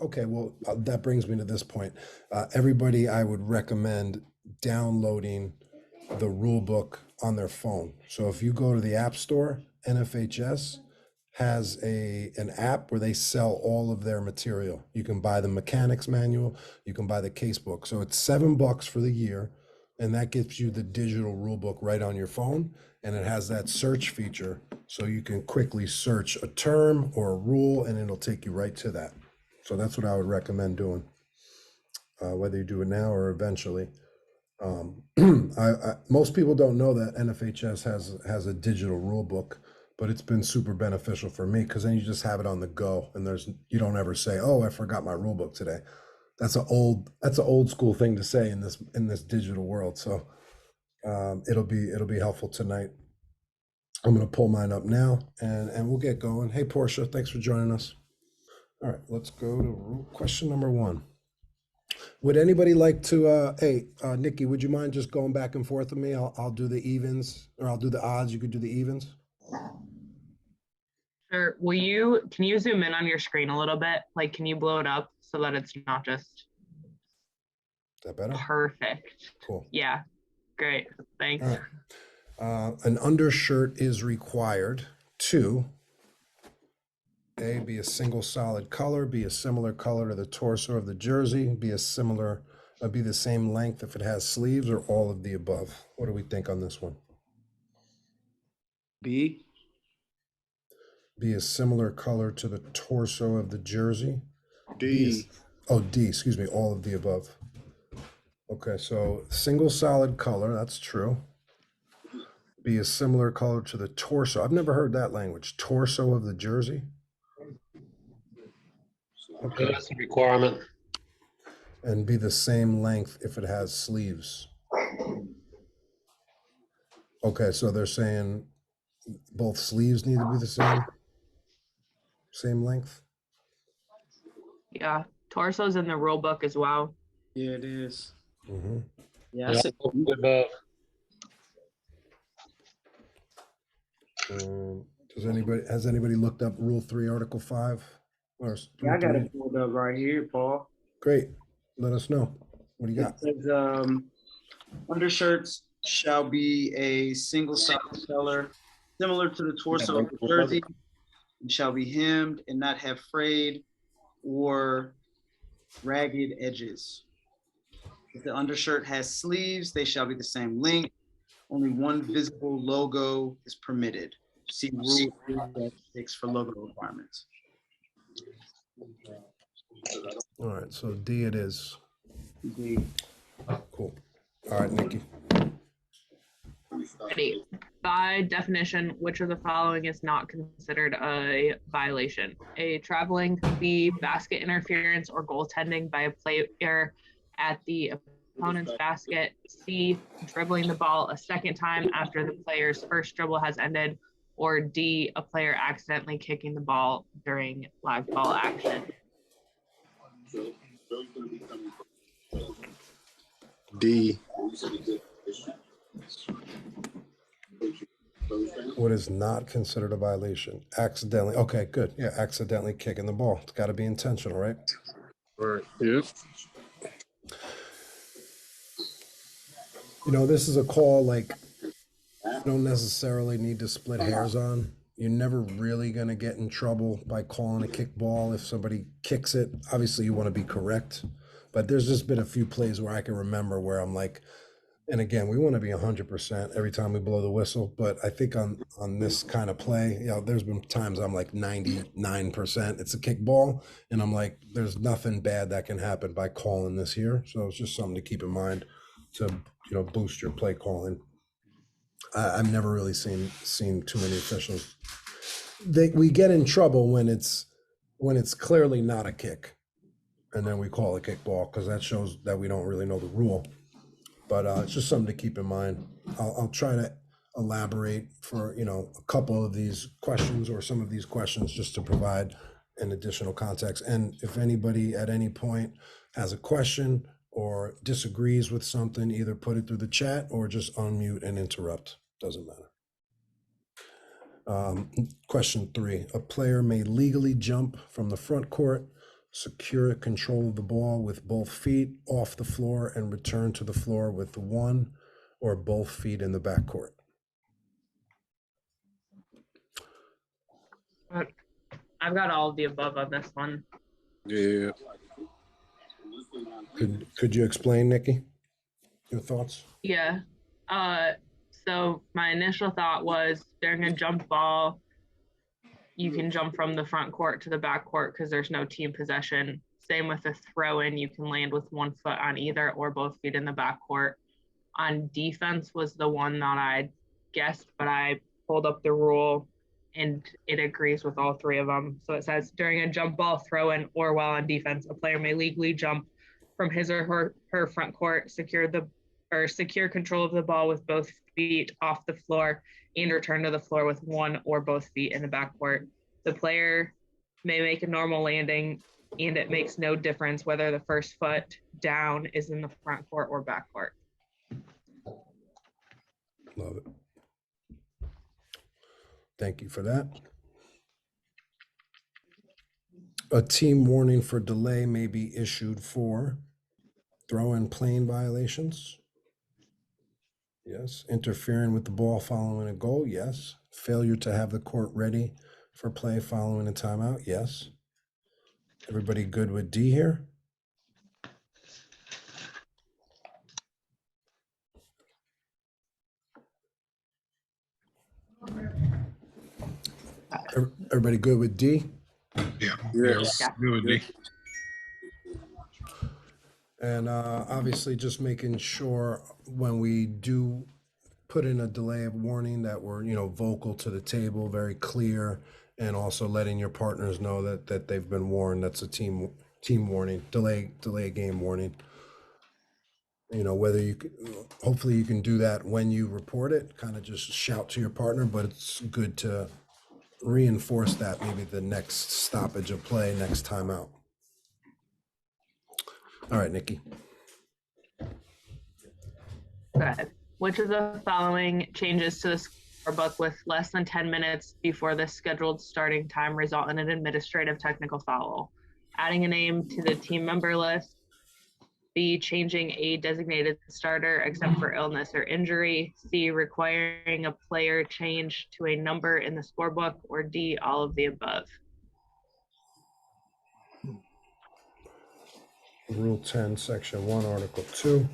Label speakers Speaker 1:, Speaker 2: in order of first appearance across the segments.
Speaker 1: Okay, well, that brings me to this point. Everybody, I would recommend downloading the rule book on their phone. So if you go to the App Store, NFHS has an app where they sell all of their material. You can buy the mechanics manual, you can buy the case book. So it's $7 for the year, and that gives you the digital rule book right on your phone, and it has that search feature, so you can quickly search a term or a rule, and it'll take you right to that. So that's what I would recommend doing, whether you do it now or eventually. Most people don't know that NFHS has a digital rule book, but it's been super beneficial for me because then you just have it on the go, and you don't ever say, "Oh, I forgot my rule book today." That's an old school thing to say in this digital world. So it'll be helpful tonight. I'm going to pull mine up now, and we'll get going. Hey, Portia, thanks for joining us. All right, let's go to question number 1. Would anybody like to, Nikki, would you mind just going back and forth with me? I'll do the evens, or I'll do the odds. You could do the evens.
Speaker 2: Sure. Can you zoom in on your screen a little bit? Like, can you blow it up so that it's not just.
Speaker 1: Is that better?
Speaker 2: Perfect.
Speaker 1: Cool.
Speaker 2: Yeah, great, thanks.
Speaker 1: All right. An undershirt is required to A, be a single solid color, be a similar color to the torso of the jersey, be the same length if it has sleeves, or all of the above. What do we think on this one?
Speaker 3: B.
Speaker 1: Be a similar color to the torso of the jersey.
Speaker 3: D.
Speaker 1: D, excuse me, all of the above. Okay, so single solid color, that's true. Be a similar color to the torso. I've never heard that language. Torso of the jersey.
Speaker 4: Okay. That's a requirement.
Speaker 1: And be the same length if it has sleeves. Okay, so they're saying both sleeves need to be the same length?
Speaker 2: Yeah, torso's in the rule book as well.
Speaker 3: Yeah, it is.
Speaker 1: Mm-hmm.
Speaker 3: Yeah,
Speaker 4: Above.
Speaker 1: Has anybody looked up Rule 3, Article 5?
Speaker 3: I got it pulled up right here, Paul.
Speaker 1: Great. Let us know. What do you got?
Speaker 3: It says, undershirts shall be a single solid color, similar to the torso of the jersey, and shall be hemmed and not have frayed or ragged edges. If the undershirt has sleeves, they shall be the same length. Only one visible logo is permitted. See Rule 3-6 for logo requirements.
Speaker 1: All right, so D it is.
Speaker 3: D.
Speaker 1: Cool. All right, Nikki.
Speaker 2: Ready. By definition, which of the following is not considered a violation? A, traveling. B, basket interference or goaltending by a player at the opponent's basket. C, dribbling the ball a second time after the player's first dribble has ended. Or D, a player accidentally kicking the ball during live ball action.
Speaker 3: D.
Speaker 1: What is not considered a violation? Accidentally. Okay, good. Yeah, accidentally kicking the ball. It's got to be intentional, right?
Speaker 4: Right. Yep.
Speaker 1: You know, this is a call like you don't necessarily need to split hairs on. You're never really going to get in trouble by calling a kick ball if somebody kicks it. Obviously, you want to be correct. But there's just been a few plays where I can remember where I'm like, and again, we want to be 100% every time we blow the whistle. But I think on this kind of play, you know, there's been times I'm like 99%. It's a kick ball. And I'm like, there's nothing bad that can happen by calling this here. So it's just something to keep in mind to, you know, boost your play calling. I've never really seen too many officials. We get in trouble when it's clearly not a kick, and then we call a kick ball because that shows that we don't really know the rule. But it's just something to keep in mind. I'll try to elaborate for a couple of these questions or some of these questions just to provide an additional context. And if anybody at any point has a question or disagrees with something, either put it through the chat or just unmute and interrupt. Doesn't matter. Question 3, a player may legally jump from the front court secure control of the ball with both feet off the floor and return to the floor with one or both feet in the backcourt.
Speaker 2: I've got all of the above on this one.
Speaker 4: Yeah.
Speaker 1: Could you explain, Nikki, your thoughts?
Speaker 2: Yeah. So my initial thought was during a jump ball, you can jump from the front court to the back court because there's no team possession. Same with the throw in, you can land with one foot on either or both feet in the back court. On defense was the one that I guessed, but I pulled up the rule and it agrees with all three of them. So it says during a jump ball, throw in, or while on defense, a player may legally jump from his or her front court, secure control of the ball with both feet off the floor and return to the floor with one or both feet in the backcourt. The player may make a normal landing, and it makes no difference whether the first foot down is in the front court or back court.
Speaker 1: Love it. Thank you for that. A team warning for delay may be issued for throw-in plane violations. Yes. Interfering with the ball following a goal. Yes. Failure to have the court ready for play following a timeout. Yes. Everybody good with D here? Everybody good with D?
Speaker 5: Yeah.
Speaker 4: Yes.
Speaker 2: Yeah.
Speaker 5: Good with me.
Speaker 1: And obviously just making sure when we do put in a delay of warning that we're, vocal to the table, very clear, and also letting your partners know that they've been warned. That's a team warning, delay game warning. Whether hopefully you can do that when you report it, kind of just shout to your partner, but it's good to reinforce that maybe the next stoppage of play, next timeout. All right, Nikki.
Speaker 2: Okay. Which of the following changes to the scorebook with less than 10 minutes before the scheduled starting time result in an administrative technical foul? Adding a name to the team member list. B, changing a designated starter except for illness or injury. C, requiring a player change to a number in the scorebook. Or D, all of the above.
Speaker 1: Rule 10, Section 1, Article 2.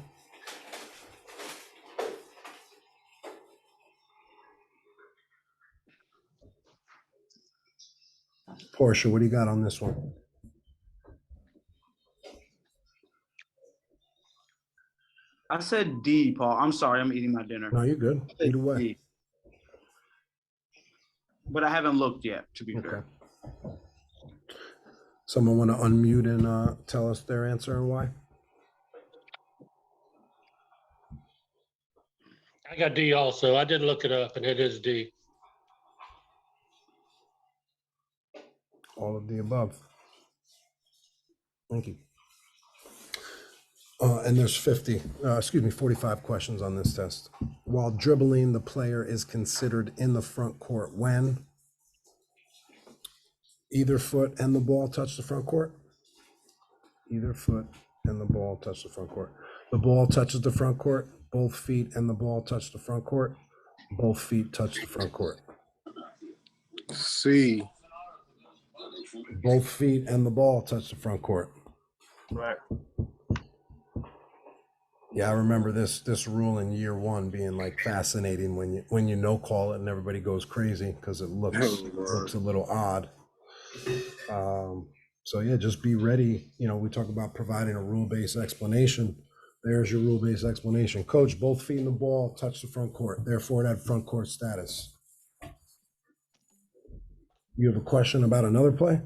Speaker 1: Portia, what do you got on this one?
Speaker 3: I said D, Paul. I'm sorry, I'm eating my dinner.
Speaker 1: No, you're good.
Speaker 3: I said
Speaker 1: Either way.
Speaker 3: D. But I haven't looked yet, to be fair.
Speaker 1: Okay. Someone want to unmute and tell us their answer and why?
Speaker 4: I got D also. I did look it up and it is D.
Speaker 1: All of the above. Thank you. And there's 45 questions on this test. While dribbling, the player is considered in the front court when either foot and the ball touch the front court. Either foot and the ball touch the front court. The ball touches the front court. Both feet and the ball touch the front court. Both feet touch the front court.
Speaker 5: C.
Speaker 1: Both feet and the ball touch the front court.
Speaker 3: Right.
Speaker 1: Yeah, I remember this rule in year one being like fascinating when you no call it and everybody goes crazy because it looks a little odd. So yeah, just be ready. We talk about providing a rule-based explanation. There's your rule-based explanation. Coach, both feet and the ball touch the front court. Therefore, it had front court status. You have a question about another play?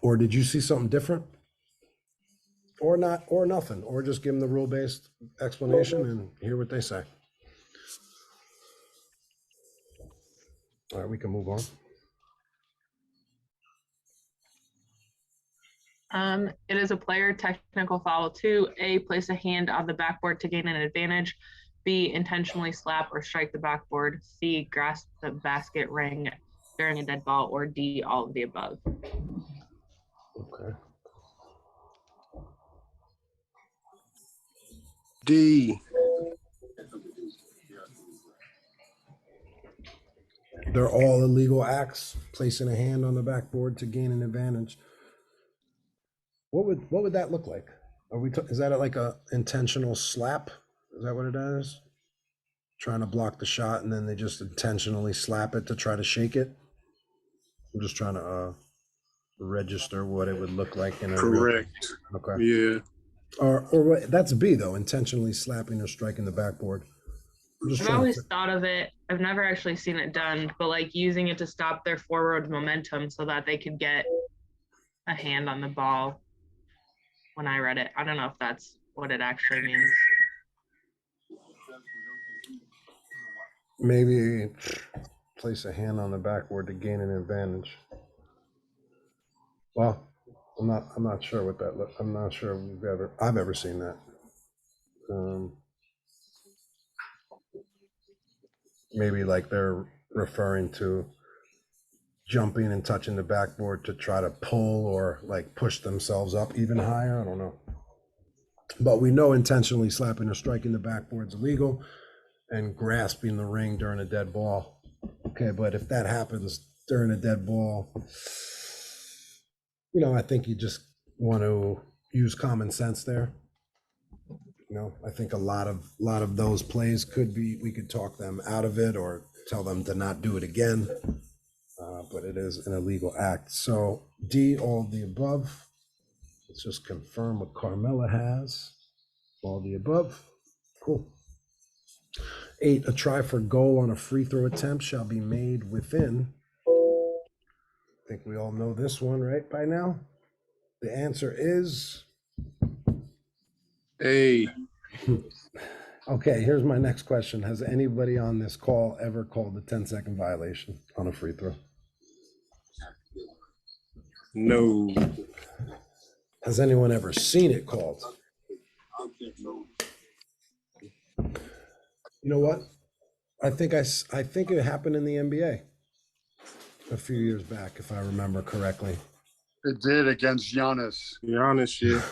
Speaker 1: Or did you see something different? Or not, or nothing, or just give them the rule-based explanation and hear what they say. All right, we can move on.
Speaker 2: It is a player technical foul. 2, A, place a hand on the backboard to gain an advantage. B, intentionally slap or strike the backboard. C, grasp the basket ring. during a dead ball, or D, all of the above.
Speaker 1: Okay.
Speaker 5: D.
Speaker 1: They're all illegal acts, placing a hand on the backboard to gain an advantage. What would that look like? Are we, is that like a intentional slap? Is that what it is? Trying to block the shot and then they just intentionally slap it to try to shake it? I'm just trying to register what it would look like in a
Speaker 5: Correct.
Speaker 1: Real, okay.
Speaker 5: Yeah.
Speaker 1: Or what, that's B though, intentionally slapping or striking the backboard.
Speaker 2: I've always thought of it, I've never actually seen it done, but like using it to stop their forward momentum so that they could get a hand on the ball. When I read it, I don't know if that's what it actually means.
Speaker 1: Maybe place a hand on the backboard to gain an advantage. Well, I'm not sure what that looks. I'm not sure I've ever seen that. Maybe like they're referring to jumping and touching the backboard to try to pull or like push themselves up even higher. I don't know. But we know intentionally slapping or striking the backboard is illegal, and grasping the ring during a dead ball. Okay, but if that happens during a dead ball, you know, I think you just want to use common sense there. You know, I think a lot of those plays could be, we could talk them out of it or tell them to not do it again, but it is an illegal act. So D, all of the above. Let's just confirm what Carmela has. All the above. Cool. 8, a try for goal on a free throw attempt shall be made within. I think we all know this one, right, by now? The answer is
Speaker 5: A.
Speaker 1: Okay, here's my next question. Has anybody on this call ever called a 10-second violation on a free throw?
Speaker 5: No.
Speaker 1: Has anyone ever seen it called? You know what? I think it happened in the NBA a few years back, if I remember correctly.
Speaker 6: It did against Giannis.
Speaker 5: Giannis, yeah.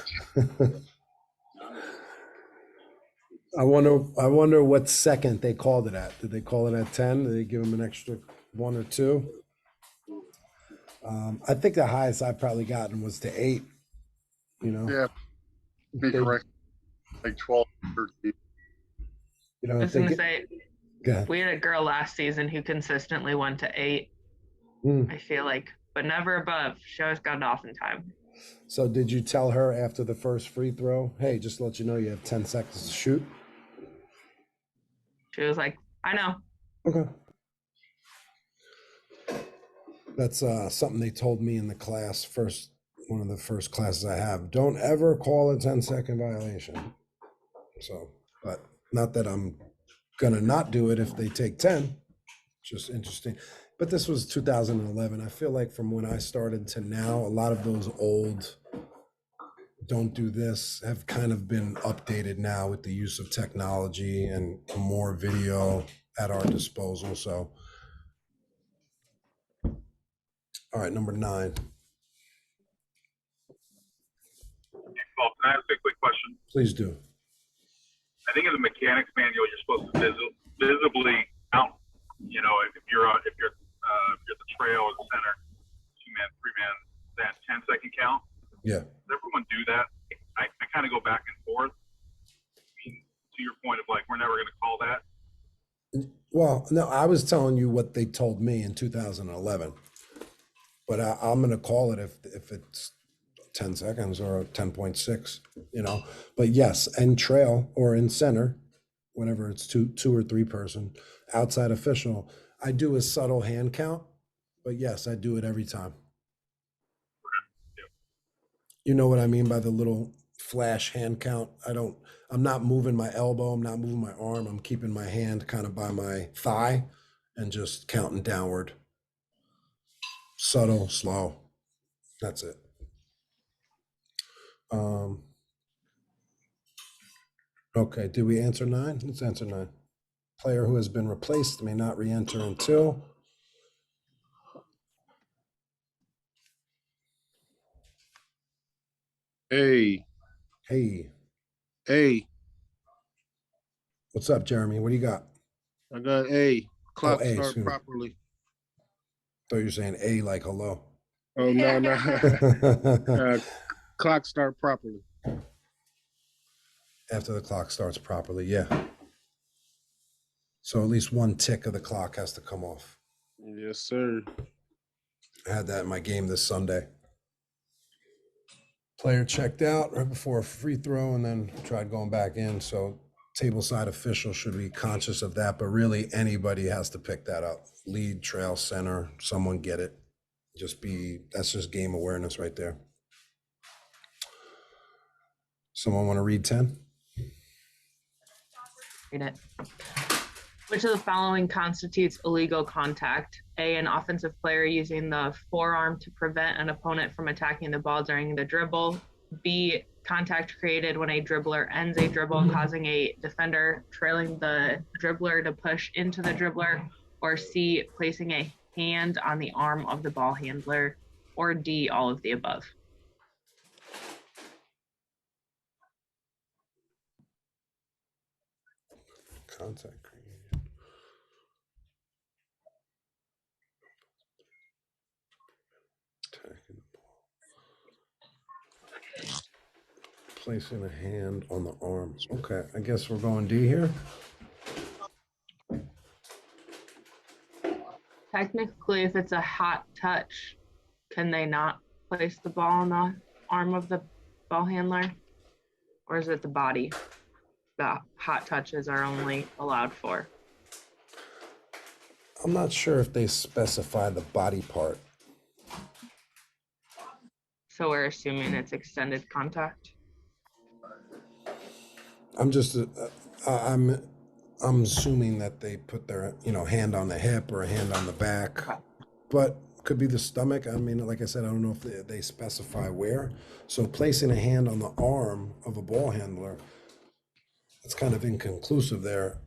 Speaker 1: I wonder what second they called it at. Did they call it at 10? Did they give him an extra 1 or 2? I think the highest I've probably gotten was to 8. You know?
Speaker 6: Yeah, be correct. Like 12, 13.
Speaker 1: You know,
Speaker 2: I was going to say,
Speaker 1: yeah.
Speaker 2: We had a girl last season who consistently went to 8, I feel like, but never above. She always got it off in time.
Speaker 1: So did you tell her after the first free throw, hey, just to let you know you have 10 seconds to shoot?
Speaker 2: She was like, I know.
Speaker 1: Okay. That's something they told me in the class, one of the first classes I have. Don't ever call a 10-second violation. So, but not that I'm gonna not do it if they take 10. Just interesting. But this was 2011. I feel like from when I started to now, a lot of those old don't do this have kind of been updated now with the use of technology and more video at our disposal. So, all right, number 9.
Speaker 7: Well, can I ask a quick question?
Speaker 1: Please do.
Speaker 7: I think in the mechanics manual, you're supposed to visibly count. You know, if you're the trail or the center, 2-man, 3-man, that 10-second count.
Speaker 1: Yeah.
Speaker 7: Does everyone do that? I kind of go back and forth. I mean, to your point of like, we're never going to call that.
Speaker 1: Well, no, I was telling you what they told me in 2011, but I'm going to call it if it's 10 seconds or 10.6, you know, but yes, and trail or in center, whenever it's two or 3 person outside official, I do a subtle hand count, but yes, I do it every time. You know what I mean by the little flash hand count? I'm not moving my elbow. I'm not moving my arm. I'm keeping my hand kind of by my thigh and just counting downward. Subtle, slow. That's it. Okay, did we answer 9? Let's answer 9. Player who has been replaced may not re-enter until.
Speaker 5: A.
Speaker 1: Hey,
Speaker 5: A.
Speaker 1: what's up, Jeremy? What do you got?
Speaker 5: I got A. Clock
Speaker 1: A,
Speaker 5: start
Speaker 1: excuse me.
Speaker 5: properly.
Speaker 1: Thought you were saying A like hello.
Speaker 5: Oh, no, no. Clock start properly.
Speaker 1: After the clock starts properly, yeah. So at least one tick of the clock has to come off.
Speaker 5: Yes, sir.
Speaker 1: I had that in my game this Sunday. Player checked out right before a free throw and then tried going back in. So tableside official should be conscious of that, but really anybody has to pick that up. Lead, trail, center, someone get it. That's just game awareness right there. Someone want to read 10?
Speaker 2: Read it. Which of the following constitutes illegal contact? A, an offensive player using the forearm to prevent an opponent from attacking the ball during the dribble. B, contact created when a dribbler ends a dribble, causing a defender trailing the dribbler to push into the dribbler. Or C, placing a hand on the arm of the ball handler. Or D, all of the above.
Speaker 1: Contact created. Attacking the ball. Placing a hand on the arm. Okay, I guess we're going D here.
Speaker 2: Technically, if it's a hot touch, can they not place the ball on the arm of the ball handler? Or is it the body that hot touches are only allowed for?
Speaker 1: I'm not sure if they specify the body part.
Speaker 2: So we're assuming it's extended contact.
Speaker 1: I'm assuming that they put their, hand on the hip or a hand on the back, but could be the stomach. I mean, like I said, I don't know if they specify where. So placing a hand on the arm of a ball handler, it's kind of inconclusive there.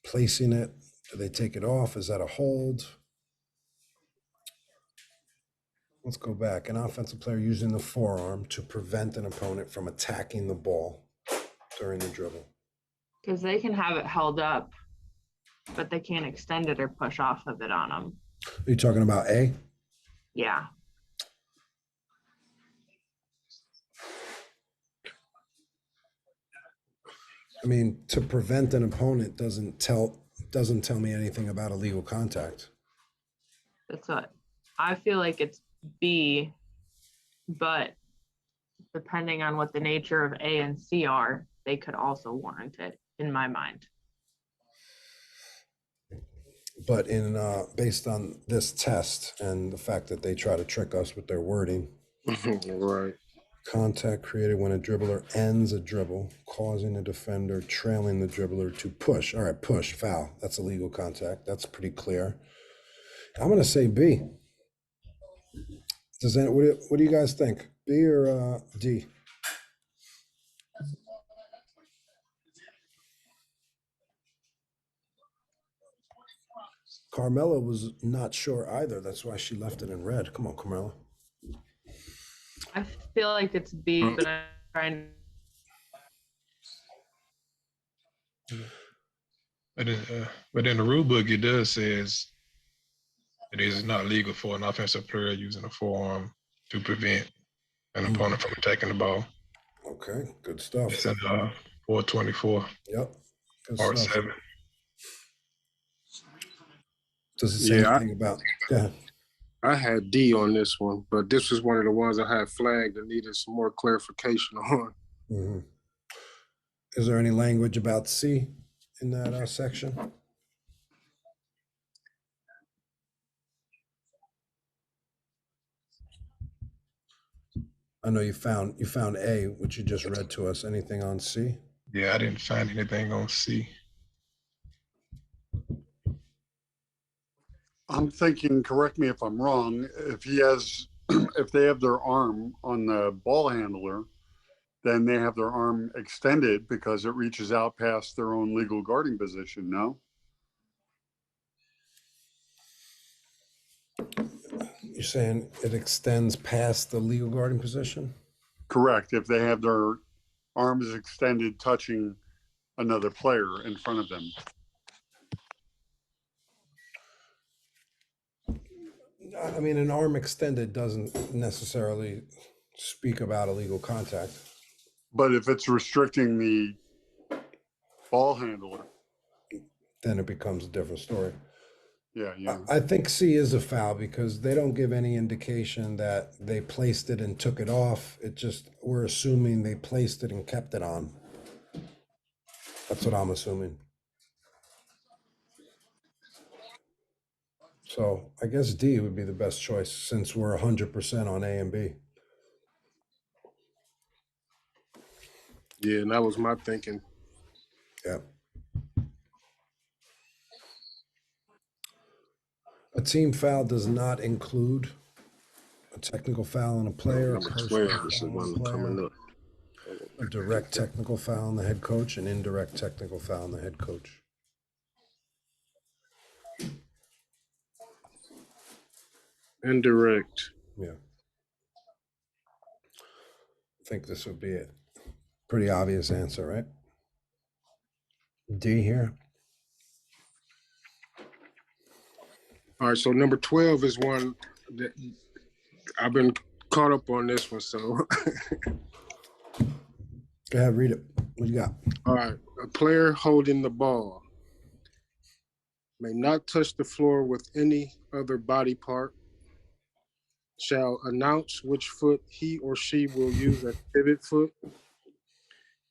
Speaker 1: Placing it, do they take it off? Is that a hold? Let's go back. An offensive player using the forearm to prevent an opponent from attacking the ball during the dribble.
Speaker 2: Because they can have it held up, but they can't extend it or push off of it on them.
Speaker 1: Are you talking about A?
Speaker 2: Yeah.
Speaker 1: I mean, to prevent an opponent doesn't tell me anything about illegal contact.
Speaker 2: That's what I feel like. It's B, but depending on what the nature of A and C are, they could also warrant it, in my mind.
Speaker 1: But based on this test and the fact that they try to trick us with their wording,
Speaker 5: Right.
Speaker 1: contact created when a dribbler ends a dribble, causing the defender trailing the dribbler to push. All right, push, foul. That's illegal contact. That's pretty clear. I'm going to say B. What do you guys think? B or D? Carmela was not sure either. That's why she left it in red. Come on, Carmela.
Speaker 2: I feel like it's B, but I'm trying.
Speaker 8: But in the rule book, it does says it is not legal for an offensive player using a forearm to prevent an opponent from attacking the ball.
Speaker 1: Okay, good stuff.
Speaker 8: It's in 424.
Speaker 1: Yep. Good
Speaker 8: Part
Speaker 1: stuff.
Speaker 8: 7.
Speaker 1: Does it say anything about? Go ahead.
Speaker 5: I had D on this one, but this was one of the ones I had flagged that needed some more clarification on.
Speaker 1: Mm-hmm. Is there any language about C in that section? I know you found A, which you just read to us. Anything on C?
Speaker 8: Yeah, I didn't find anything on C.
Speaker 6: I'm thinking, correct me if I'm wrong, if they have their arm on the ball handler, then they have their arm extended because it reaches out past their own legal guarding position, no?
Speaker 1: You're saying it extends past the legal guarding position?
Speaker 6: Correct. If they have their arms extended touching another player in front of them.
Speaker 1: I mean, an arm extended doesn't necessarily speak about illegal contact.
Speaker 6: But if it's restricting the ball handler,
Speaker 1: then it becomes a different story.
Speaker 6: Yeah.
Speaker 1: I think C is a foul because they don't give any indication that they placed it and took it off. It just, we're assuming they placed it and kept it on. That's what I'm assuming. So I guess D would be the best choice since we're 100% on A and B.
Speaker 5: Yeah, and that was my thinking.
Speaker 1: Yeah. A team foul does not include a technical foul on a player, a
Speaker 5: Number
Speaker 1: personal
Speaker 5: 12 is the
Speaker 1: foul on a
Speaker 5: one coming
Speaker 1: player,
Speaker 5: up.
Speaker 1: a direct technical foul on the head coach, an indirect technical foul on the head coach.
Speaker 5: Indirect.
Speaker 1: Yeah. I think this would be it. Pretty obvious answer, right? D here.
Speaker 5: All right, so number 12 is one that I've been caught up on this one, so.
Speaker 1: Go ahead, read it. What you got?
Speaker 5: All right, a player holding the ball may not touch the floor with any other body part, shall announce which foot he or she will use as pivot foot,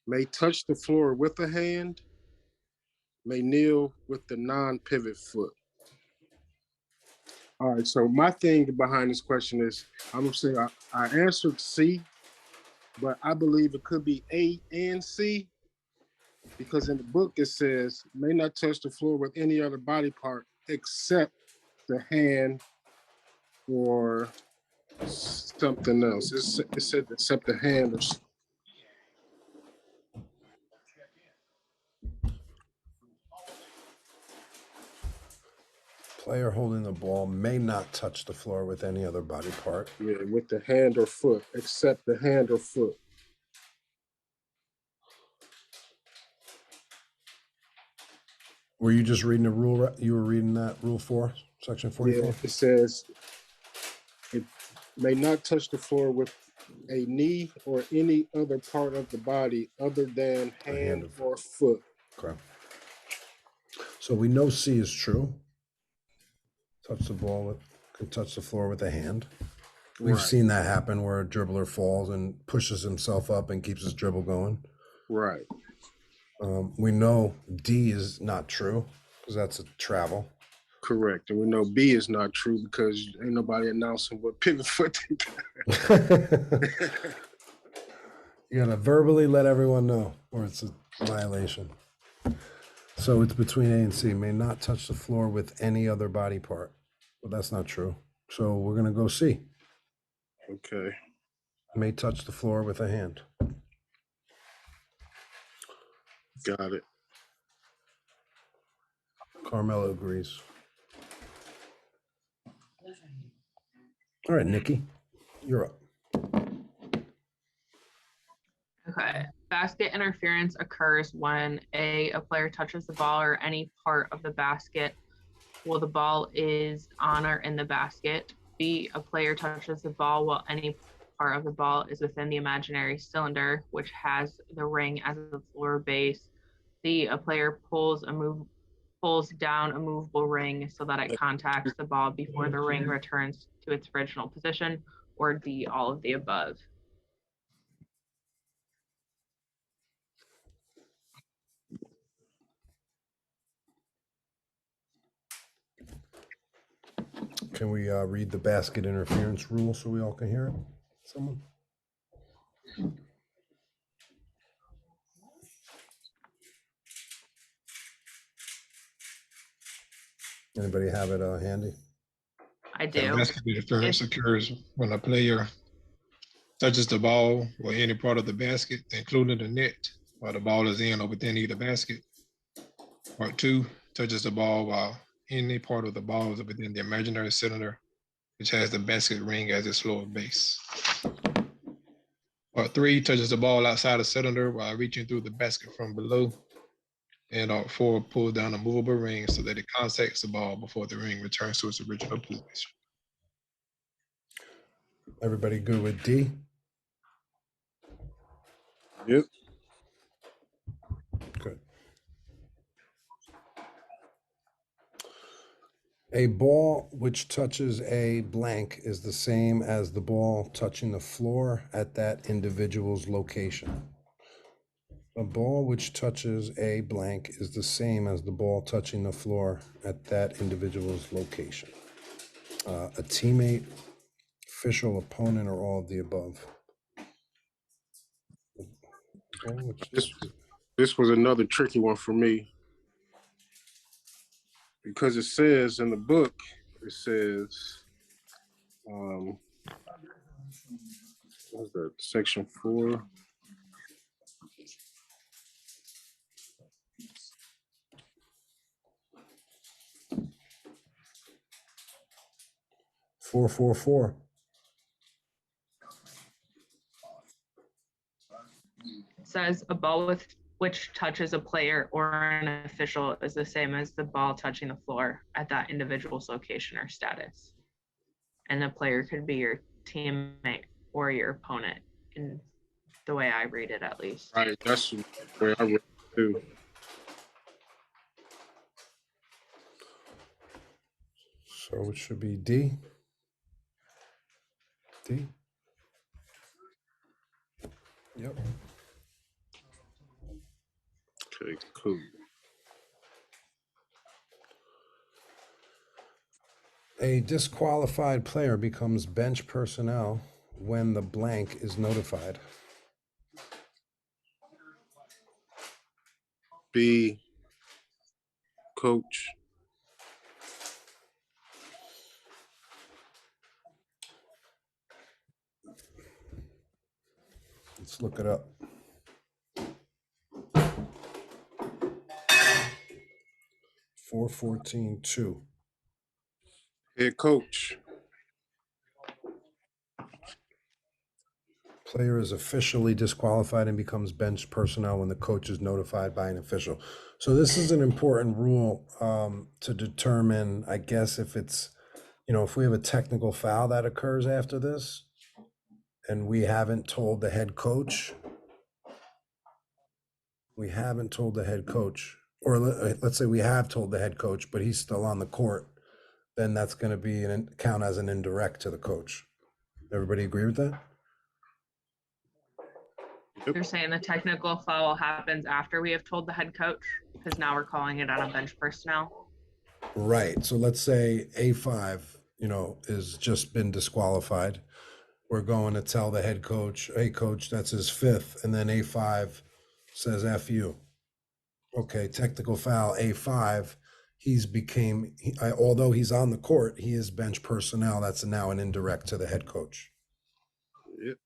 Speaker 5: may touch the floor with a hand, may kneel with the non-pivot foot. All right, so my thing behind this question is, I'm gonna say I answered C, but I believe it could be A and C, because in the book it says, may not touch the floor with any other body part except the hand or something else. It said except the hand or something.
Speaker 1: Player holding the ball may not touch the floor with any other body part.
Speaker 5: Yeah, with the hand or foot, except the hand or foot.
Speaker 1: Were you just reading the rule? You were reading that rule 4, section 44?
Speaker 5: Yeah, it says it may not touch the floor with a knee or any other part of the body other than hand or foot.
Speaker 1: Okay. So we know C is true. Touch the ball with, can touch the floor with a hand. We've seen that happen where a dribbler falls and pushes himself up and keeps his dribble going.
Speaker 5: Right.
Speaker 1: We know D is not true because that's a travel.
Speaker 5: Correct. And we know B is not true because ain't nobody announcing what pivot foot they got.
Speaker 1: You gotta verbally let everyone know or it's a violation. So it's between A and C. May not touch the floor with any other body part. But that's not true. So we're gonna go C.
Speaker 5: Okay.
Speaker 1: May touch the floor with a hand.
Speaker 5: Got it.
Speaker 1: Carmelo agrees. All right, Nikki, you're up.
Speaker 2: Okay. Basket interference occurs when A player touches the ball or any part of the basket while the ball is on or in the basket. B, a player touches the ball while any part of the ball is within the imaginary cylinder, which has the ring as the floor base. C, a player pulls down a movable ring so that it contacts the ball before the ring returns to its original position. Or D, all of the above.
Speaker 1: Can we read the basket interference rule so we all can hear it? Someone? Anybody have it handy?
Speaker 2: I do.
Speaker 8: Basket interference occurs when a player touches the ball or any part of the basket, including the net, while the ball is in or within either basket. Part 2, touches the ball while any part of the ball is within the imaginary cylinder, which has the basket ring as its floor base. Part 3 touches the ball outside the cylinder while reaching through the basket from below. And Part 4 pulls down a movable ring so that it contacts the ball before the ring returns to its original position.
Speaker 1: Everybody good with D?
Speaker 5: Yep.
Speaker 1: Good. A ball which touches a blank is the same as the ball touching the floor at that individual's location. A ball which touches a blank is the same as the ball touching the floor at that individual's location. A teammate, official, opponent, or all of the above.
Speaker 5: This was another tricky one for me because it says in the book, it says, what's that, section 4?
Speaker 1: Four.
Speaker 2: It says a ball with which touches a player or an official is the same as the ball touching the floor at that individual's location or status. And the player could be your teammate or your opponent, in the way I read it, at least.
Speaker 5: Right, that's the way I read it too.
Speaker 1: So it should be D. D. Yep.
Speaker 5: Okay, cool.
Speaker 1: A disqualified player becomes bench personnel when the blank is notified.
Speaker 5: B, coach.
Speaker 1: Let's look it up. (414.2).
Speaker 5: Head coach.
Speaker 1: Player is officially disqualified and becomes bench personnel when the coach is notified by an official. So this is an important rule to determine, I guess, if it's, if we have a technical foul that occurs after this and we haven't told the head coach, or let's say we have told the head coach, but he's still on the court, then that's going to be count as an indirect to the coach. Everybody agree with that?
Speaker 2: You're saying the technical foul happens after we have told the head coach, because now we're calling it on a bench personnel.
Speaker 1: Right. So let's say A5, is just been disqualified. We're going to tell the head coach, hey, coach, that's his fifth. And then A5 says, F you. Okay, technical foul, A5. Although he's on the court, he is bench personnel. That's now an indirect to the head coach.
Speaker 5: Yep.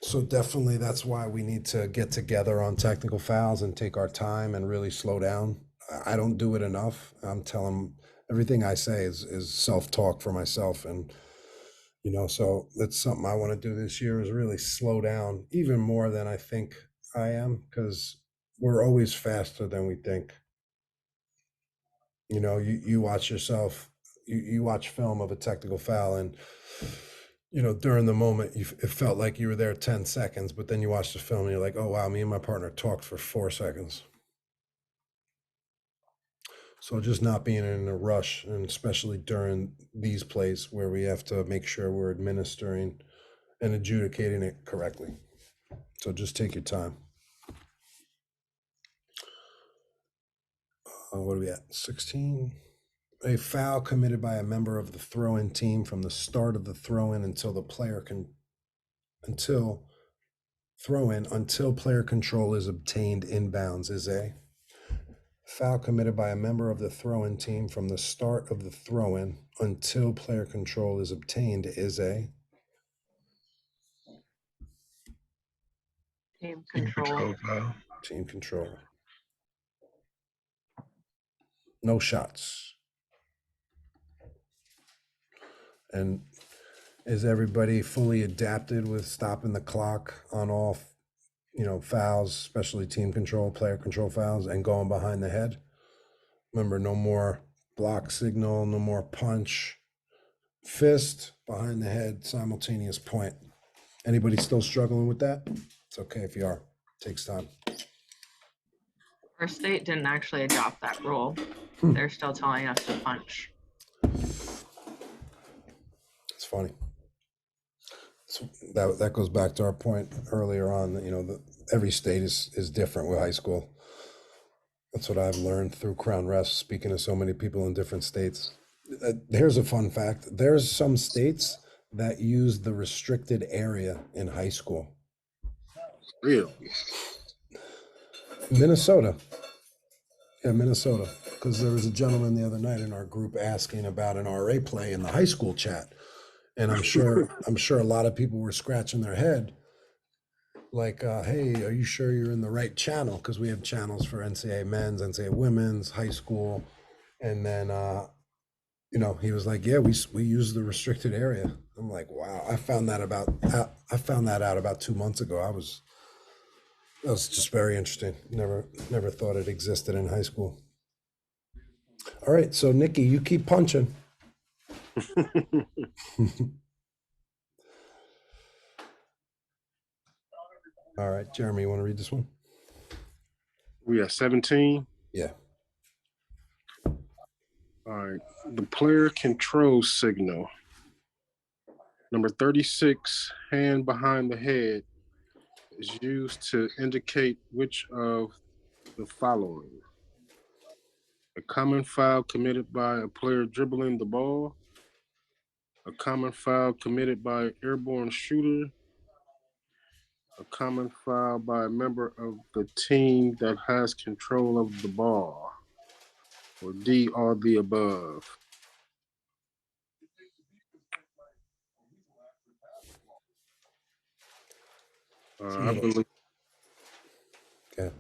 Speaker 1: So definitely that's why we need to get together on technical fouls and take our time and really slow down. I don't do it enough. I'm telling everything I say is self-talk for myself. And, so that's something I want to do this year, is really slow down even more than I think I am, because we're always faster than we think. You watch yourself, you watch film of a technical foul, and during the moment, it felt like you were there 10 seconds, but then you watch the film and you're like, oh, wow, me and my partner talked for 4 seconds. So just not being in a rush, and especially during these plays where we have to make sure we're administering and adjudicating it correctly. So just take your time. What are we at? 16. A foul committed by a member of the throw-in team from the start of the throw-in until player control is obtained inbounds is a foul committed by a member of the throw-in team from the start of the throw-in until player control is obtained is a
Speaker 2: Team control.
Speaker 1: Team control. No shots. And Is everybody fully adapted with stopping the clock on all, fouls, especially team control, player control fouls, and going behind the head? Remember, no more block signal, no more punch, fist, behind the head, simultaneous point. Anybody still struggling with that? It's okay if you are. It takes time.
Speaker 2: Our state didn't actually adopt that rule. They're still telling us to punch.
Speaker 1: It's funny. So that goes back to our point earlier on that, every state is different with high school. That's what I've learned through Crown Refs, speaking to so many people in different states. Here's a fun fact. There's some states that use the restricted area in high school.
Speaker 5: Really?
Speaker 1: Minnesota. Yeah, Minnesota. Because there was a gentleman the other night in our group asking about an RA play in the high school chat. And I'm sure a lot of people were scratching their head like, hey, are you sure you're in the right channel? Because we have channels for NCAA men's, NCAA women's, high school. And then, he was like, yeah, we use the restricted area. I'm like, wow, I found that out about 2 months ago. That was just very interesting. Never thought it existed in high school. All right, so Nikki, you keep punching. All right, Jeremy, you want to read this one?
Speaker 5: We are 17.
Speaker 1: Yeah.
Speaker 5: All right. The player control signal. Number 36, hand behind the head, is used to indicate which of the following: a common foul committed by a player dribbling the ball, a common foul committed by an airborne shooter, a common foul by a member of the team that has control of the ball, or D, all the above. I believe.
Speaker 1: Okay.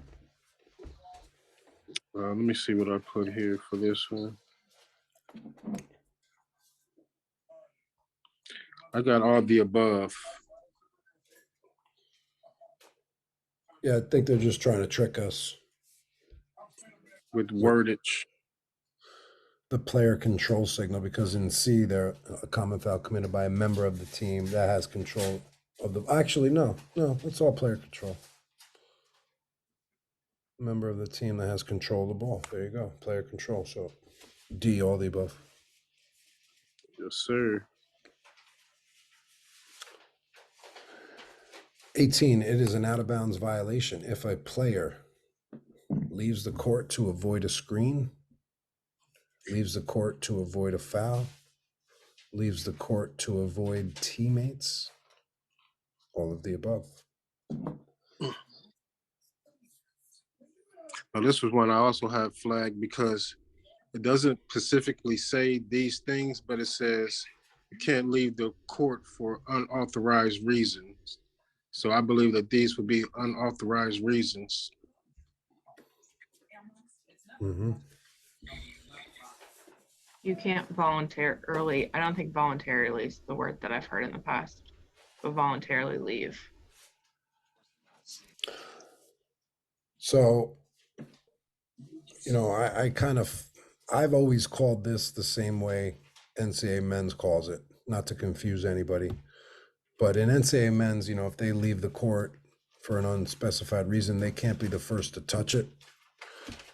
Speaker 5: Let me see what I put here for this one. I got all the above.
Speaker 1: Yeah, I think they're just trying to trick us.
Speaker 5: With wordage.
Speaker 1: The player control signal, because in C, they're a common foul committed by a member of the team that has control of the. Actually, no, it's all player control. Member of the team that has control of the ball. There you go, player control. So D, all the above.
Speaker 5: Yes, sir.
Speaker 1: 18, it is an out of bounds violation if a player leaves the court to avoid a screen, leaves the court to avoid a foul, leaves the court to avoid teammates, all of the above.
Speaker 5: Now, this was one I also had flagged because it doesn't specifically say these things, but it says you can't leave the court for unauthorized reasons. So I believe that these would be unauthorized reasons.
Speaker 1: Mm-hmm.
Speaker 2: You can't voluntarily, I don't think voluntarily is the word that I've heard in the past, but voluntarily leave.
Speaker 1: So, I've always called this the same way NCAA men's calls it, not to confuse anybody. But in NCAA men's, if they leave the court for an unspecified reason, they can't be the first to touch it.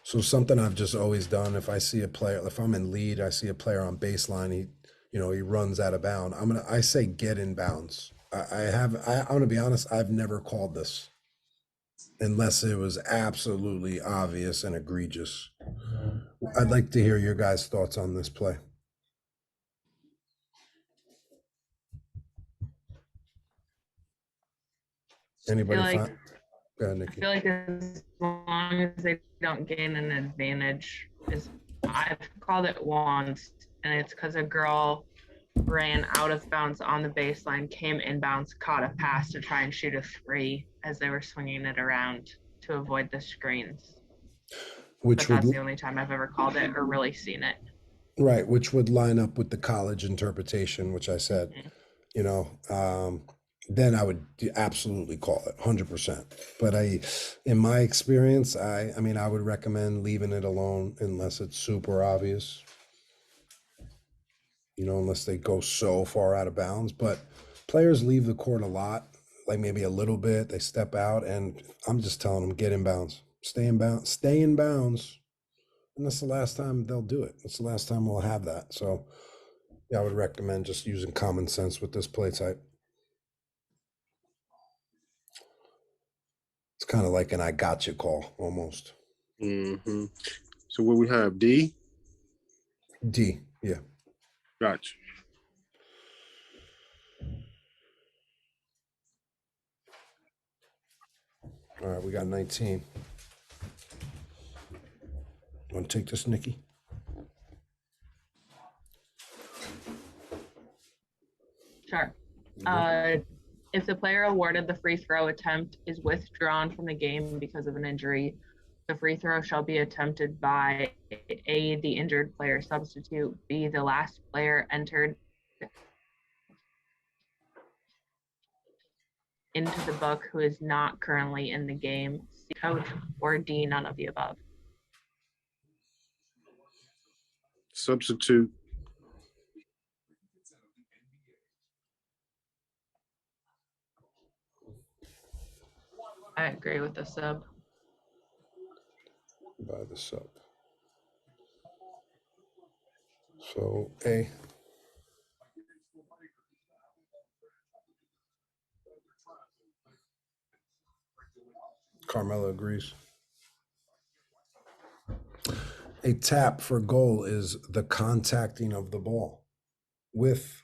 Speaker 1: So something I've just always done, if I see a player, if I'm in lead, I see a player on baseline, he runs out of bounds. I say get in bounds. I'm gonna be honest, I've never called this unless it was absolutely obvious and egregious. I'd like to hear your guys' thoughts on this play. Anybody? Go ahead, Nikki.
Speaker 2: I feel like as long as they don't gain an advantage, I've called it once, and it's because a girl ran out of bounds on the baseline, came inbounds, caught a pass to try and shoot a three as they were swinging it around to avoid the screens. But that's the only time I've ever called it or really seen it.
Speaker 1: Right, which would line up with the college interpretation, which I said. you know, then I would absolutely call it 100%. But in my experience, I mean, I would recommend leaving it alone unless it's super obvious, you know, unless they go so far out of bounds. But players leave the court a lot, like maybe a little bit, they step out, and I'm just telling them, get in bounds, stay in bounds. And that's the last time they'll do it. That's the last time we'll have that. So yeah, I would recommend just using common sense with this play type. It's kind of like an I gotcha call almost.
Speaker 5: Mm-hmm. So what we have, D?
Speaker 1: D, yeah.
Speaker 5: Gotcha.
Speaker 1: All right, we got 19. Want to take this, Nikki?
Speaker 2: Sure. If the player awarded the free throw attempt is withdrawn from the game because of an injury, the free throw shall be attempted by A, the injured player substitute, B, the last player entered into the book who is not currently in the game, C, coach, or D, none of the above.
Speaker 5: Substitute.
Speaker 2: I agree with the sub.
Speaker 1: By the sub. So A. Carmela agrees. A tap for goal is the contacting of the ball with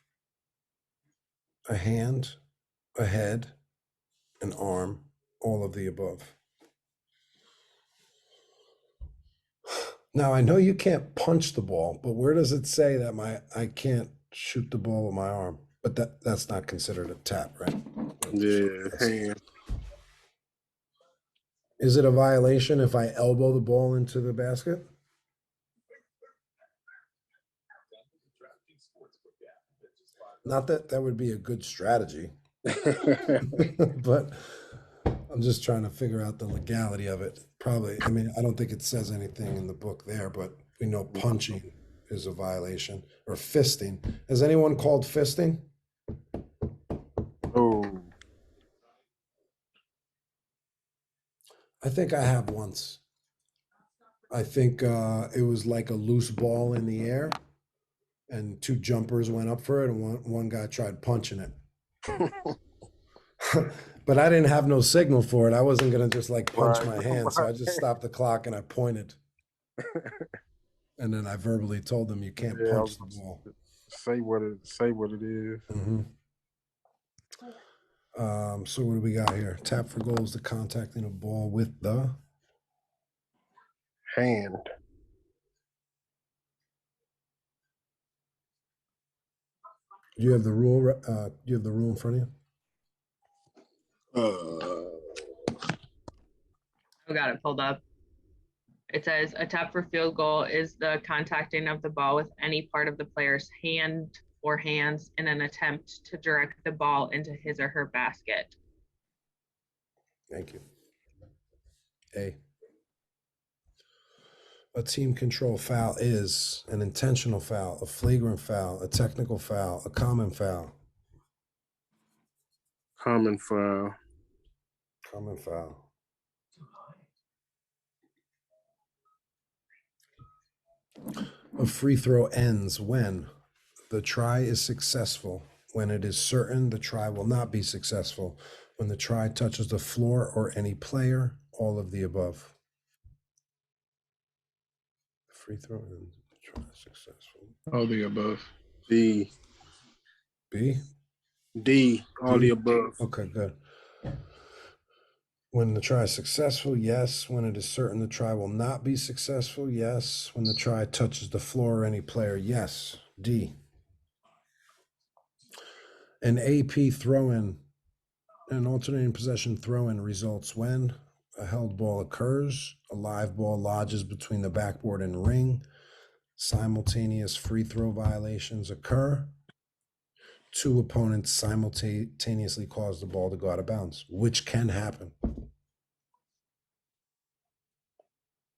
Speaker 1: a hand, a head, an arm, all of the above. Now, I know you can't punch the ball, but where does it say that I can't shoot the ball with my arm? But that's not considered a tap, right?
Speaker 5: Yeah, hand.
Speaker 1: Is it a violation if I elbow the ball into the basket? Not that that would be a good strategy, but I'm just trying to figure out the legality of it. Probably, I mean, I don't think it says anything in the book there, but we know punching is a violation, or fisting. Has anyone called fisting?
Speaker 5: Oh.
Speaker 1: I think I have once. I think it was like a loose ball in the air, and two jumpers went up for it, and one guy tried punching it. But I didn't have no signal for it. I wasn't gonna just like punch my hand, so I just stopped the clock and I pointed. And then I verbally told them you can't punch the ball.
Speaker 5: Say what it is.
Speaker 1: Mm-hmm. So what do we got here? Tap for goal is the contacting a ball with the
Speaker 5: hand.
Speaker 1: Do you have the rule? Do you have the rule in front of you?
Speaker 2: I got it pulled up. It says a tap for field goal is the contacting of the ball with any part of the player's hand or hands in an attempt to direct the ball into his or her basket.
Speaker 1: Thank you. A team control foul is an intentional foul, a flagrant foul, a technical foul, a common foul.
Speaker 5: Common foul.
Speaker 1: Common foul. A free throw ends when the try is successful, when it is certain the try will not be successful, when the try touches the floor or any player, all of the above. Free throw ends, try successful.
Speaker 8: All the above.
Speaker 5: D.
Speaker 1: B?
Speaker 5: D, all the above.
Speaker 1: Okay, good. When the try is successful, yes. When it is certain the try will not be successful, yes. When the try touches the floor or any player, yes. D. An AP throw-in, an alternating possession throw-in results when a held ball occurs, a live ball lodges between the backboard and ring, simultaneous free throw violations occur, two opponents simultaneously cause the ball to go out of bounds, which can happen.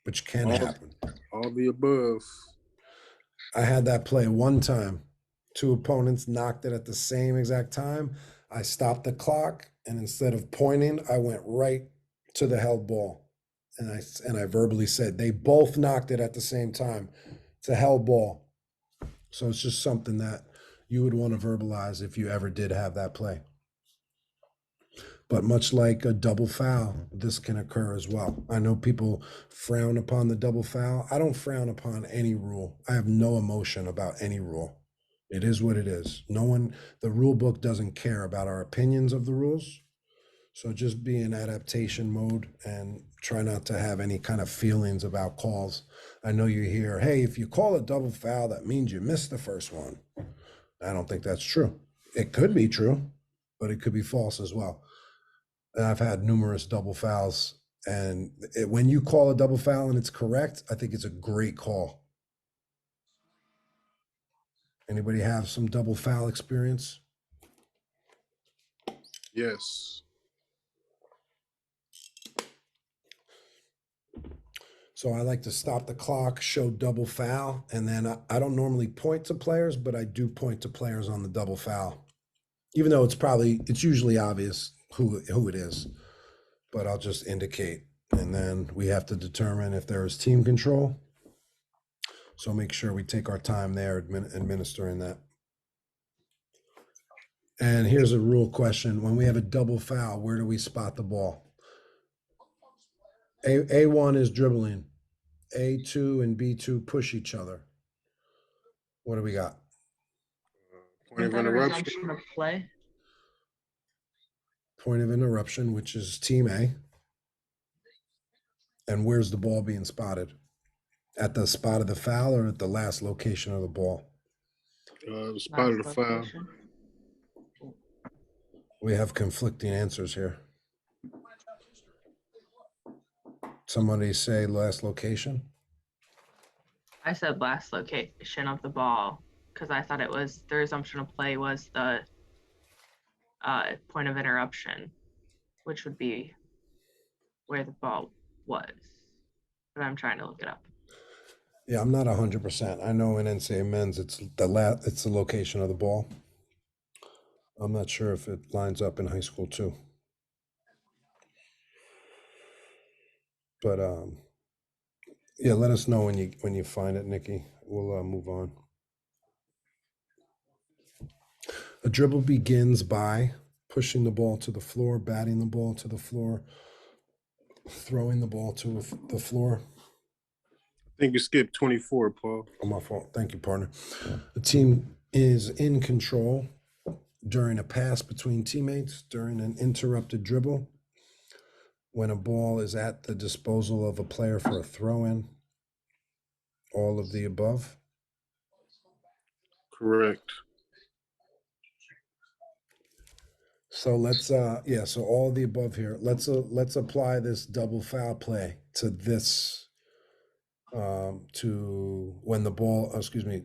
Speaker 1: Which can happen.
Speaker 5: All the above.
Speaker 1: I had that play one time. Two opponents knocked it at the same exact time. I stopped the clock, and instead of pointing, I went right to the held ball. And I verbally said, they both knocked it at the same time. It's a held ball. So it's just something that you would want to verbalize if you ever did have that play. But much like a double foul, this can occur as well. I know people frown upon the double foul. I don't frown upon any rule. I have no emotion about any rule. It is what it is. The rule book doesn't care about our opinions of the rules. So just be in adaptation mode and try not to have any kind of feelings about calls. I know you hear, hey, if you call a double foul, that means you missed the first one. I don't think that's true. It could be true, but it could be false as well. And I've had numerous double fouls. And when you call a double foul and it's correct, I think it's a great call. Anybody have some double foul experience?
Speaker 5: Yes.
Speaker 1: So I like to stop the clock, show double foul, and then I don't normally point to players, but I do point to players on the double foul. Even though it's usually obvious who it is, but I'll just indicate. And then we have to determine if there is team control. So make sure we take our time there administering that. And here's a rule question. When we have a double foul, where do we spot the ball? A1 is dribbling. A2 and B2 push each other. What do we got?
Speaker 5: Point of
Speaker 2: Is that a
Speaker 5: interruption.
Speaker 2: resumption of play?
Speaker 1: Point of interruption, which is team A. And where's the ball being spotted? At the spot of the foul or at the last location of the ball?
Speaker 5: The spot of the foul.
Speaker 2: Location.
Speaker 1: We have conflicting answers here. Somebody say last location?
Speaker 2: I said last location of the ball because I thought it was the resumption of play was the point of interruption, which would be where the ball was. But I'm trying to look it up.
Speaker 1: Yeah, I'm not 100%. I know in NCAA men's it's the location of the ball. I'm not sure if it lines up in high school too. But yeah, let us know when you find it, Nikki. We'll move on. A dribble begins by pushing the ball to the floor, batting the ball to the floor, throwing the ball to the floor.
Speaker 5: I think you skipped 24, Paul.
Speaker 1: Oh, my fault. Thank you, partner. The team is in control during a pass between teammates, during an interrupted dribble, when a ball is at the disposal of a player for a throw-in, all of the above.
Speaker 5: Correct.
Speaker 1: So let's so all the above here. Let's apply this double foul play to this to when the ball,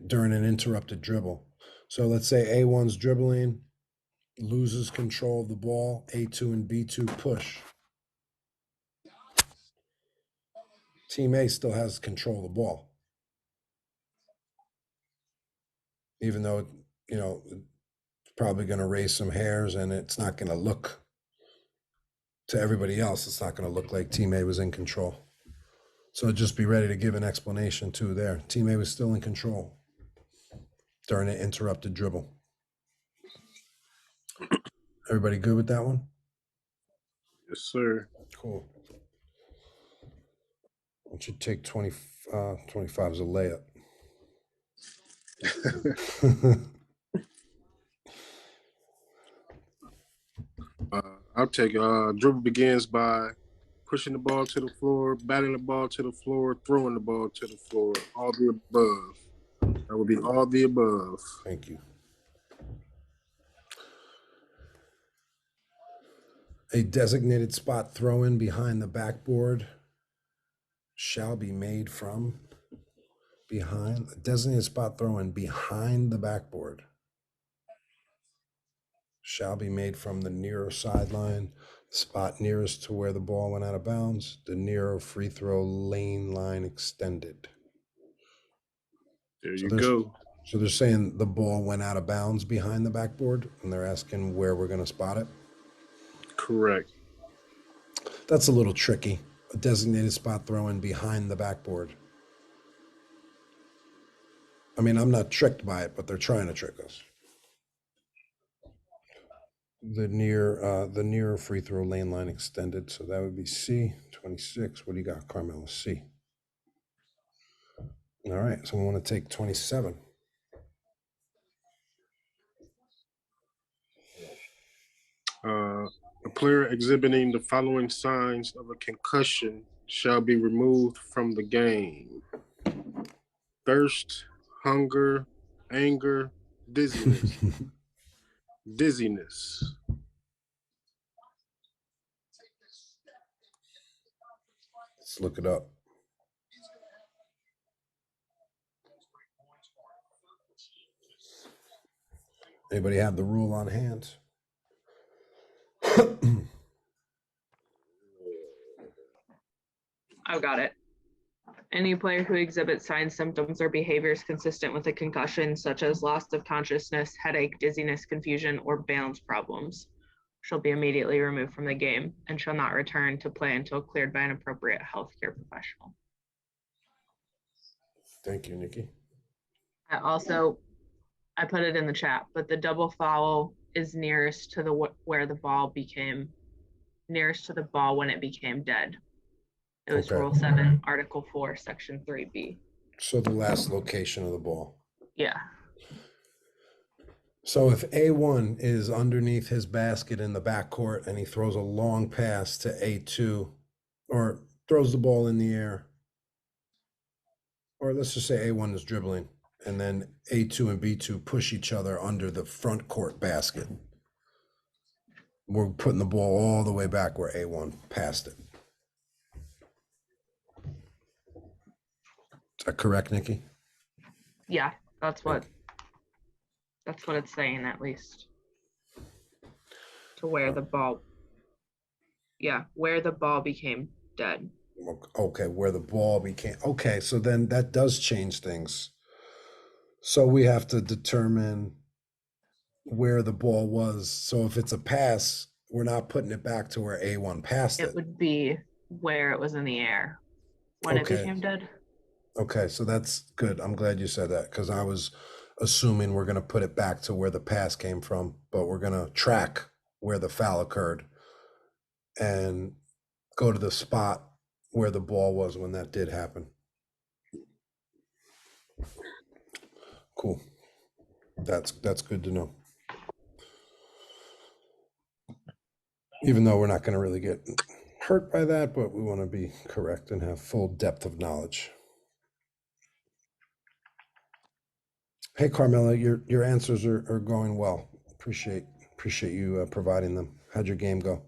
Speaker 1: during an interrupted dribble. So let's say A1's dribbling, loses control of the ball, A2 and B2 push. Team A still has control of the ball. Even though, it's probably going to raise some hairs and it's not going to look, to everybody else, it's not going to look like Team A was in control. So just be ready to give an explanation too there. Team A was still in control during an interrupted dribble. Everybody good with that one?
Speaker 5: Yes, sir.
Speaker 1: Cool. Why don't you take 25 as a layup?
Speaker 5: I'll take dribble begins by pushing the ball to the floor, batting the ball to the floor, throwing the ball to the floor, all the above. That would be all the above.
Speaker 1: Thank you. A designated spot throw-in behind the backboard shall be made from behind. A designated spot throw-in behind the backboard. shall be made from the nearer sideline, spot nearest to where the ball went out of bounds, the nearer free throw lane line extended.
Speaker 5: There
Speaker 1: So
Speaker 5: you
Speaker 1: there's-
Speaker 5: go.
Speaker 1: So they're saying the ball went out of bounds behind the backboard, and they're asking where we're going to spot it.
Speaker 5: Correct.
Speaker 1: That's a little tricky. A designated spot throw-in behind the backboard. I mean, I'm not tricked by it, but they're trying to trick us. The nearer free throw lane line extended, so that would be C. 26. What do you got, Carmela? C. All right, so we want to take 27.
Speaker 5: A player exhibiting the following signs of a concussion shall be removed from the game: thirst, hunger, anger, dizziness. Dizziness.
Speaker 1: Let's look it up. Anybody have the rule on hand?
Speaker 2: I've got it. Any player who exhibits signs, symptoms, or behaviors consistent with a concussion, such as loss of consciousness, headache, dizziness, confusion, or balance problems, shall be immediately removed from the game and shall not return to play until cleared by an appropriate healthcare professional.
Speaker 1: Thank you, Nikki.
Speaker 2: I put it in the chat, but the double foul is nearest to where the ball became nearest to the ball when it became dead. It was
Speaker 1: Okay.
Speaker 2: Rule 7, Article 4, Section 3B.
Speaker 1: So the last location of the ball.
Speaker 2: Yeah.
Speaker 1: So if A1 is underneath his basket in the backcourt and he throws a long pass to A2 or throws the ball in the air, or let's just say A1 is dribbling and then A2 and B2 push each other under the front court basket, we're putting the ball all the way back where A1 passed it. Is that correct, Nikki?
Speaker 2: Yeah, that's what it's saying, at least. To where the ball became dead.
Speaker 1: Okay, where the ball became, okay, so then that does change things. So we have to determine where the ball was. So if it's a pass, we're not putting it back to where A1 passed it.
Speaker 2: It would be where it was in the air when it became dead.
Speaker 1: Okay, so that's good. I'm glad you said that, because I was assuming we're going to put it back to where the pass came from, but we're going to track where the foul occurred and go to the spot where the ball was when that did happen. Cool. That's good to know. Even though we're not going to really get hurt by that, but we want to be correct and have full depth of knowledge. Hey, Carmela, your answers are going well. Appreciate you providing them. How'd your game go?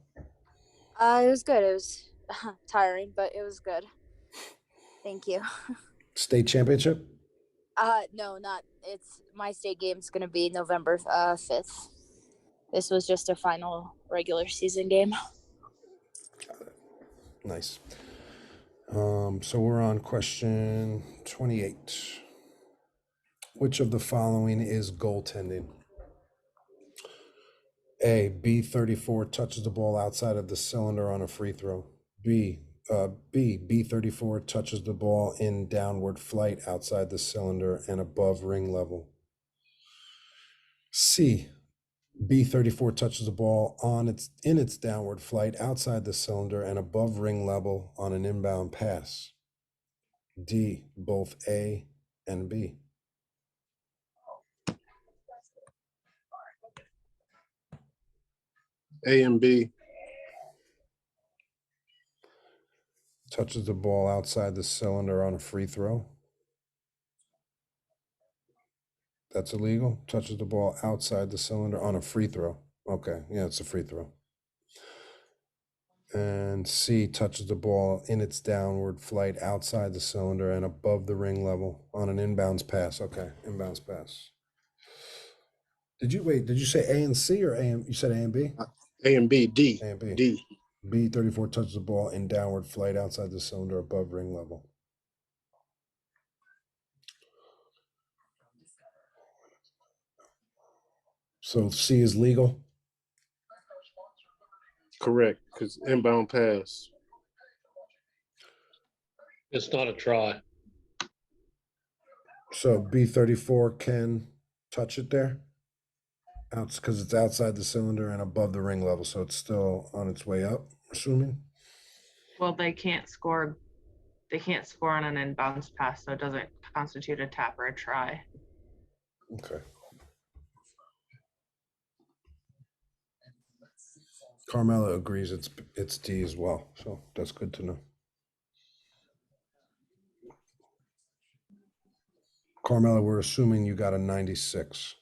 Speaker 9: It was good. It was tiring, but it was good. Thank you.
Speaker 1: State championship?
Speaker 9: No, not. It's my state game's gonna be November 5th. This was just a final regular season game.
Speaker 1: Nice. So we're on question 28. Which of the following is goaltending? A, B34 touches the ball outside of the cylinder on a free throw. B, B34 touches the ball in downward flight outside the cylinder and above ring level. C, B34 touches the ball in its downward flight outside the cylinder and above ring level on an inbound pass. D, both A and B.
Speaker 5: A and B.
Speaker 1: Touches the ball outside the cylinder on a free throw. That's illegal. Touches the ball outside the cylinder on a free throw. Okay, yeah, it's a free throw. And C, touches the ball in its downward flight outside the cylinder and above the ring level on an inbounds pass. Okay, inbounds pass. Did you say A and C or A and you said A and B?
Speaker 5: A and B, D.
Speaker 1: A and B.
Speaker 5: D.
Speaker 1: B34 touches the ball in downward flight outside the cylinder above ring level. So C is legal?
Speaker 5: Correct, because inbound pass.
Speaker 4: It's not a try.
Speaker 1: So B34 can touch it there? Because it's outside the cylinder and above the ring level, so it's still on its way up, assuming?
Speaker 2: Well, they can't score on an inbounds pass, so it doesn't constitute a tap or a try.
Speaker 1: Okay. Carmela agrees it's D as well, so that's good to know. Carmela, we're assuming you got a 96.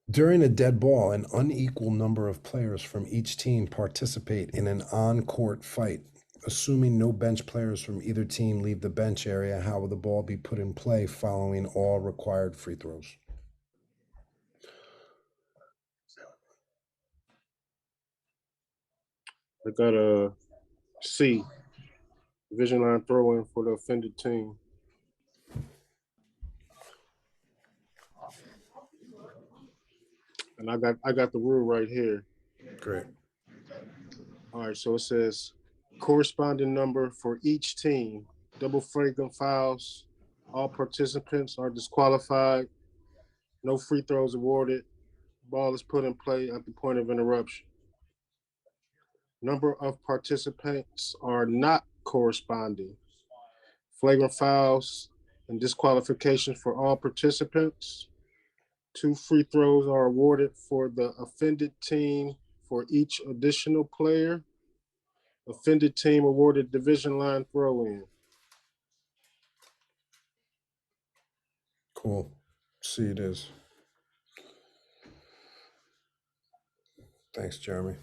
Speaker 1: During a dead ball, an unequal number of players from each team participate in an on-court fight. Assuming no bench players from either team leave the bench area, how will the ball be put in play following all required free throws?
Speaker 5: I got a C. Division line throw in for the offended team. And I got the rule right here.
Speaker 1: Great.
Speaker 5: All right, so it says corresponding number for each team. Double flagrant fouls. All participants are disqualified. No free throws awarded. Ball is put in play at the point of interruption. Number of participants are not corresponding. Flagrant fouls and disqualification for all participants. 2 free throws are awarded for the offended team for each additional player. Offended team awarded division line throw in.
Speaker 1: Cool. C it is. Thanks, Jeremy.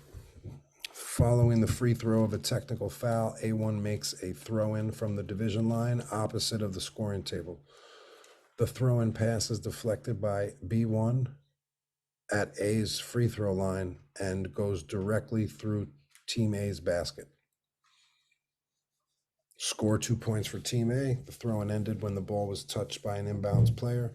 Speaker 1: Following the free throw of a technical foul, A1 makes a throw-in from the division line opposite of the scoring table. The throw-in pass is deflected by B1 at A's free throw line and goes directly through Team A's basket. Score 2 points for Team A. The throw-in ended when the ball was touched by an inbounds player.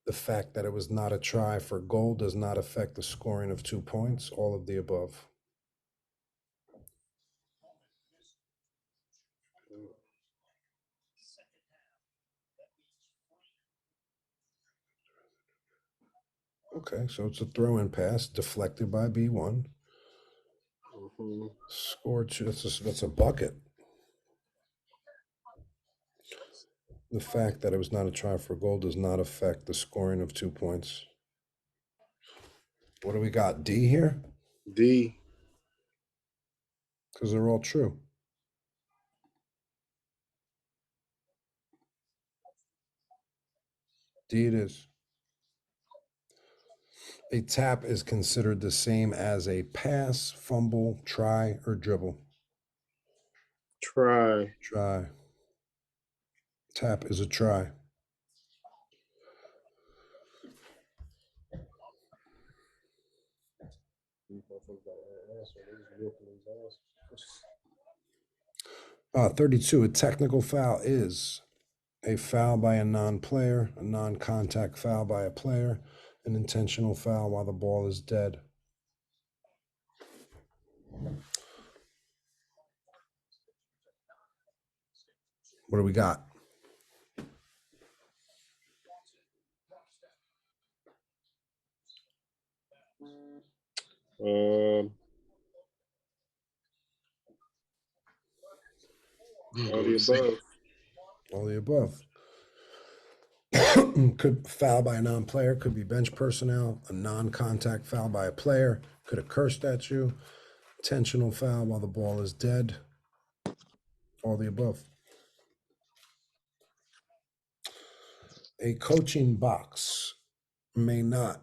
Speaker 1: The fact that it was not a try for goal does not affect the scoring of 2 points. All of the above. Okay, so it's a throw-in pass deflected by B1. Score 2. That's a bucket. The fact that it was not a try for goal does not affect the scoring of 2 points. What do we got? D here?
Speaker 5: D.
Speaker 1: Because they're all true. D it is. A tap is considered the same as a pass, fumble, try, or dribble.
Speaker 5: Try.
Speaker 1: Try. Tap is a try. Uh, 32, a technical foul is a foul by a non-player, a non-contact foul by a player, an intentional foul while the ball is dead. What do we got?
Speaker 5: All the above.
Speaker 1: All the above. Could foul by a non-player, could be bench personnel, a non-contact foul by a player, could have cursed at you, intentional foul while the ball is dead, all the above. A coaching box may not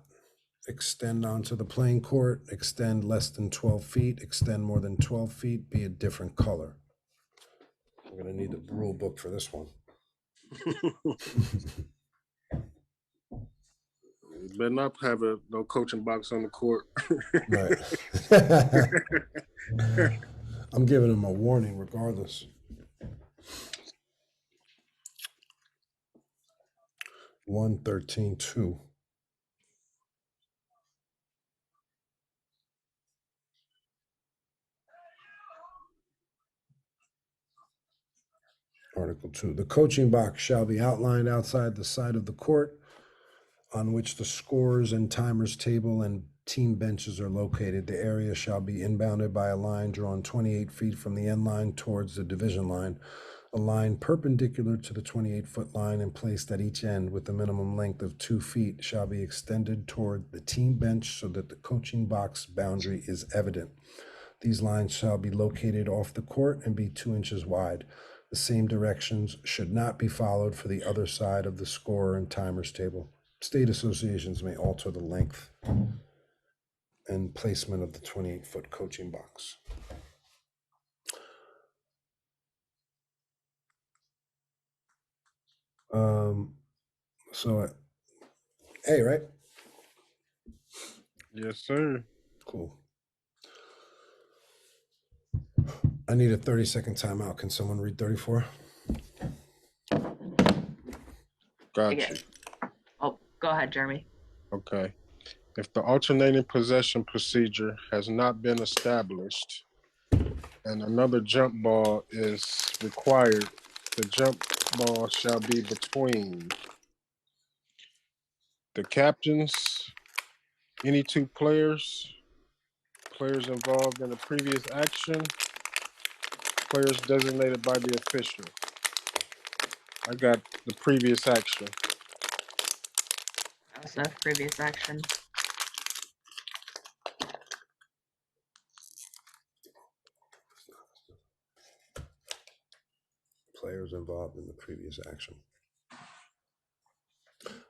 Speaker 1: extend onto the playing court, extend less than 12 feet, extend more than 12 feet, be a different color. We're gonna need the rule book for this one.
Speaker 5: Better not have no coaching box on the court.
Speaker 1: Right. I'm giving him a warning regardless. 113.2. Article 2. The coaching box shall be outlined outside the side of the court on which the scorers and timers table and team benches are located. The area shall be inbounded by a line drawn 28 feet from the end line towards the division line, a line perpendicular to the 28-foot line and placed at each end with a minimum length of 2 feet shall be extended toward the team bench so that the coaching box boundary is evident. These lines shall be located off the court and be 2 inches wide. The same directions should not be followed for the other side of the scorer and timers table. State associations may alter the length and placement of the 28-foot coaching box. So, A, right?
Speaker 5: Yes, sir.
Speaker 1: Cool. I need a 30-second timeout. Can someone read 34?
Speaker 5: Gotcha.
Speaker 2: Oh, go ahead, Jeremy.
Speaker 5: Okay. If the alternating possession procedure has not been established and another jump ball is required, the jump ball shall be between the captains, any 2 players, players involved in the previous action, players designated by the official. I got the previous action.
Speaker 2: That was the previous action.
Speaker 1: Players involved in the previous action.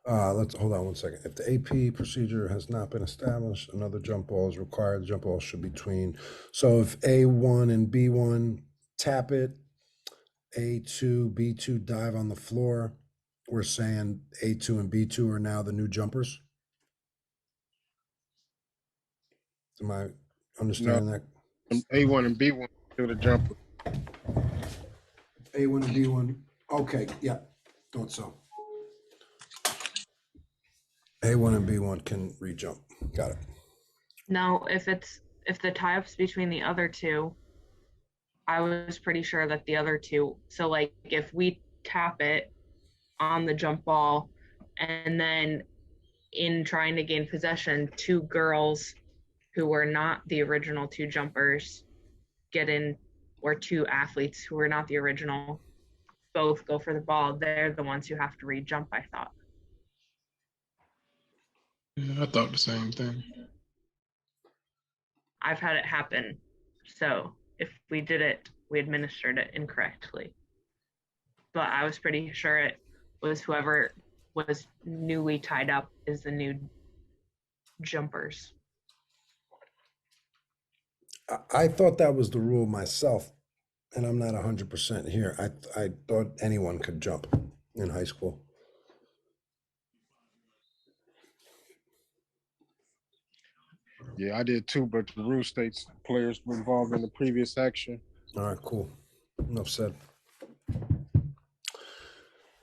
Speaker 1: Let's hold on 1 second. If the AP procedure has not been established, another jump ball is required. The jump ball should be between. So if A1 and B1 tap it, A2, B2 dive on the floor, we're saying A2 and B2 are now the new jumpers. Am I understanding that?
Speaker 5: A1 and B1 do the jumper.
Speaker 1: A1 and B1. Okay, yeah, thought so. A1 and B1 can re-jump. Got it.
Speaker 2: No, if the tie-up's between the other 2, I was pretty sure that the other 2, so like if we tap it on the jump ball and then in trying to gain possession, 2 girls who were not the original 2 jumpers get in, or 2 athletes who were not the original both go for the ball, they're the ones who have to re-jump, I thought.
Speaker 8: Yeah, I thought the same thing.
Speaker 2: I've had it happen. So if we did it, we administered it incorrectly. But I was pretty sure it was whoever was newly tied up is the new jumpers.
Speaker 1: I thought that was the rule myself, and I'm not 100% here. I thought anyone could jump in high school.
Speaker 5: Yeah, I did too, but the rule states players were involved in the previous action.
Speaker 1: All right, cool. Enough said.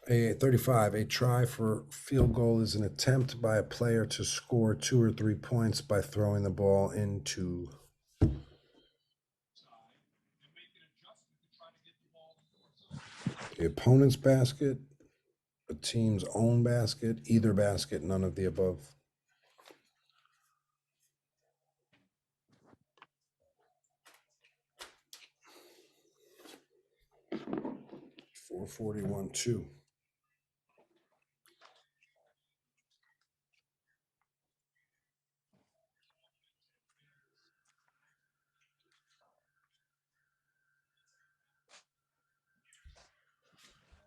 Speaker 1: 35, a try for field goal is an attempt by a player to score 2 or 3 points by throwing the ball into the opponent's basket, a team's own basket, either basket, none of the above. $441.2.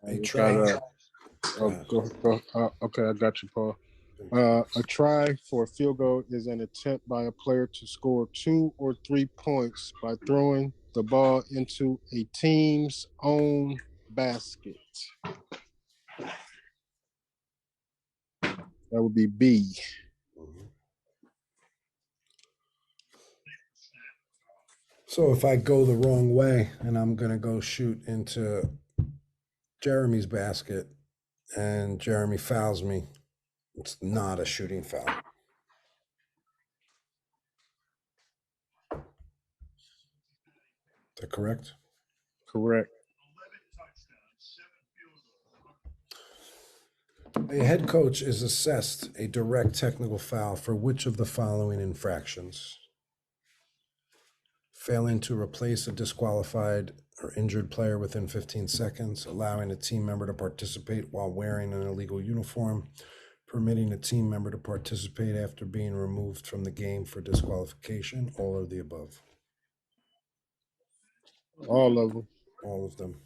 Speaker 1: A try.
Speaker 5: Okay, I got you, Paul. A try for a field goal is an attempt by a player to score 2 or 3 points by throwing the ball into a team's own basket. That would be B.
Speaker 1: So if I go the wrong way and I'm gonna go shoot into Jeremy's basket and Jeremy fouls me, it's not a shooting foul. Is that correct?
Speaker 5: Correct.
Speaker 1: A head coach is assessed a direct technical foul for which of the following infractions? Failing to replace a disqualified or injured player within 15 seconds, allowing a team member to participate while wearing an illegal uniform, permitting a team member to participate after being removed from the game for disqualification, all of the above.
Speaker 5: All of them.
Speaker 1: All of them.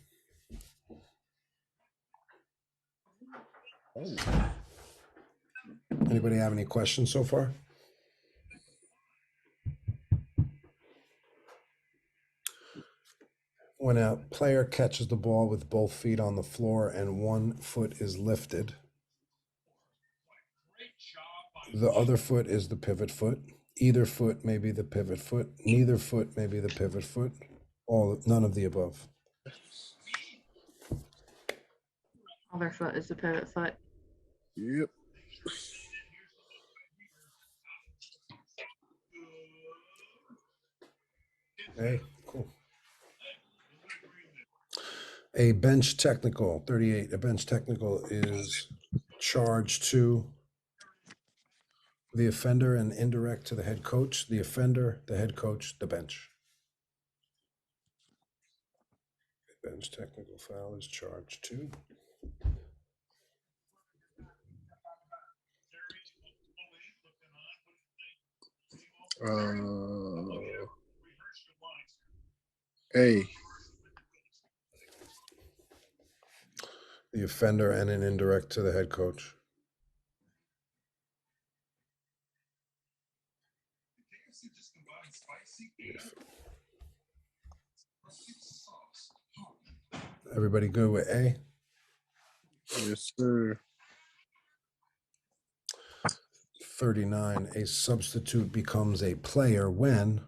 Speaker 1: Anybody have any questions so far? When a player catches the ball with both feet on the floor and one foot is lifted, the other foot is the pivot foot. Either foot may be the pivot foot. Neither foot may be the pivot foot. None of the above.
Speaker 2: Other foot is the pivot foot.
Speaker 5: Yep.
Speaker 1: Okay, cool. A bench technical, 38, a bench technical is charged to the offender and indirect to the head coach, the offender, the head coach, the bench. A bench technical foul is charged to.
Speaker 5: A.
Speaker 1: The offender and an indirect to the head coach. Everybody good with A?
Speaker 5: Yes, sir.
Speaker 1: 39, a substitute becomes a player when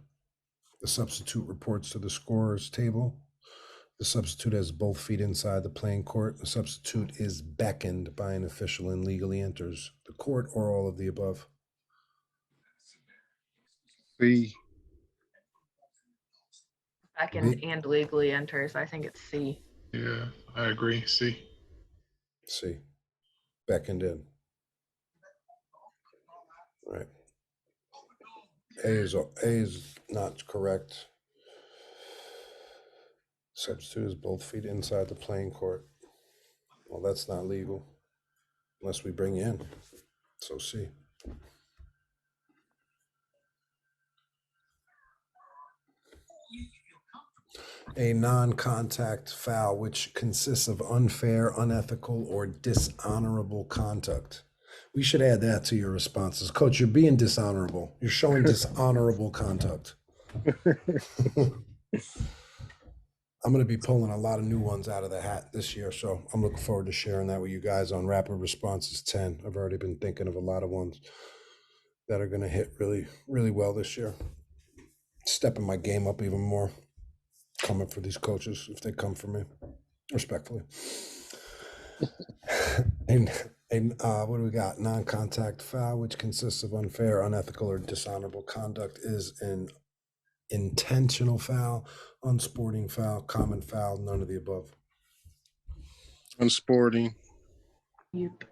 Speaker 1: the substitute reports to the scorer's table. The substitute has both feet inside the playing court. The substitute is beckoned by an official and legally enters the court, or all of the above.
Speaker 5: B.
Speaker 2: Beckoned and legally enters. I think it's C.
Speaker 8: Yeah, I agree. C.
Speaker 1: C. Beckoned in. Right. A is not correct. Substitute is both feet inside the playing court. Well, that's not legal unless we bring you in. So C. A non-contact foul which consists of unfair, unethical, or dishonorable conduct. We should add that to your responses. Coach, you're being dishonorable. You're showing dishonorable conduct. I'm going to be pulling a lot of new ones out of the hat this year, so I'm looking forward to sharing that with you guys on Rapid Responses 10. I've already been thinking of a lot of ones that are going to hit really, really well this year. Stepping my game up even more. Coming for these coaches if they come for me, respectfully. And what do we got? Non-contact foul, which consists of unfair, unethical, or dishonorable conduct, is an intentional foul, unsporting foul, common foul, none of the above.
Speaker 5: Unsporting.
Speaker 2: Yep.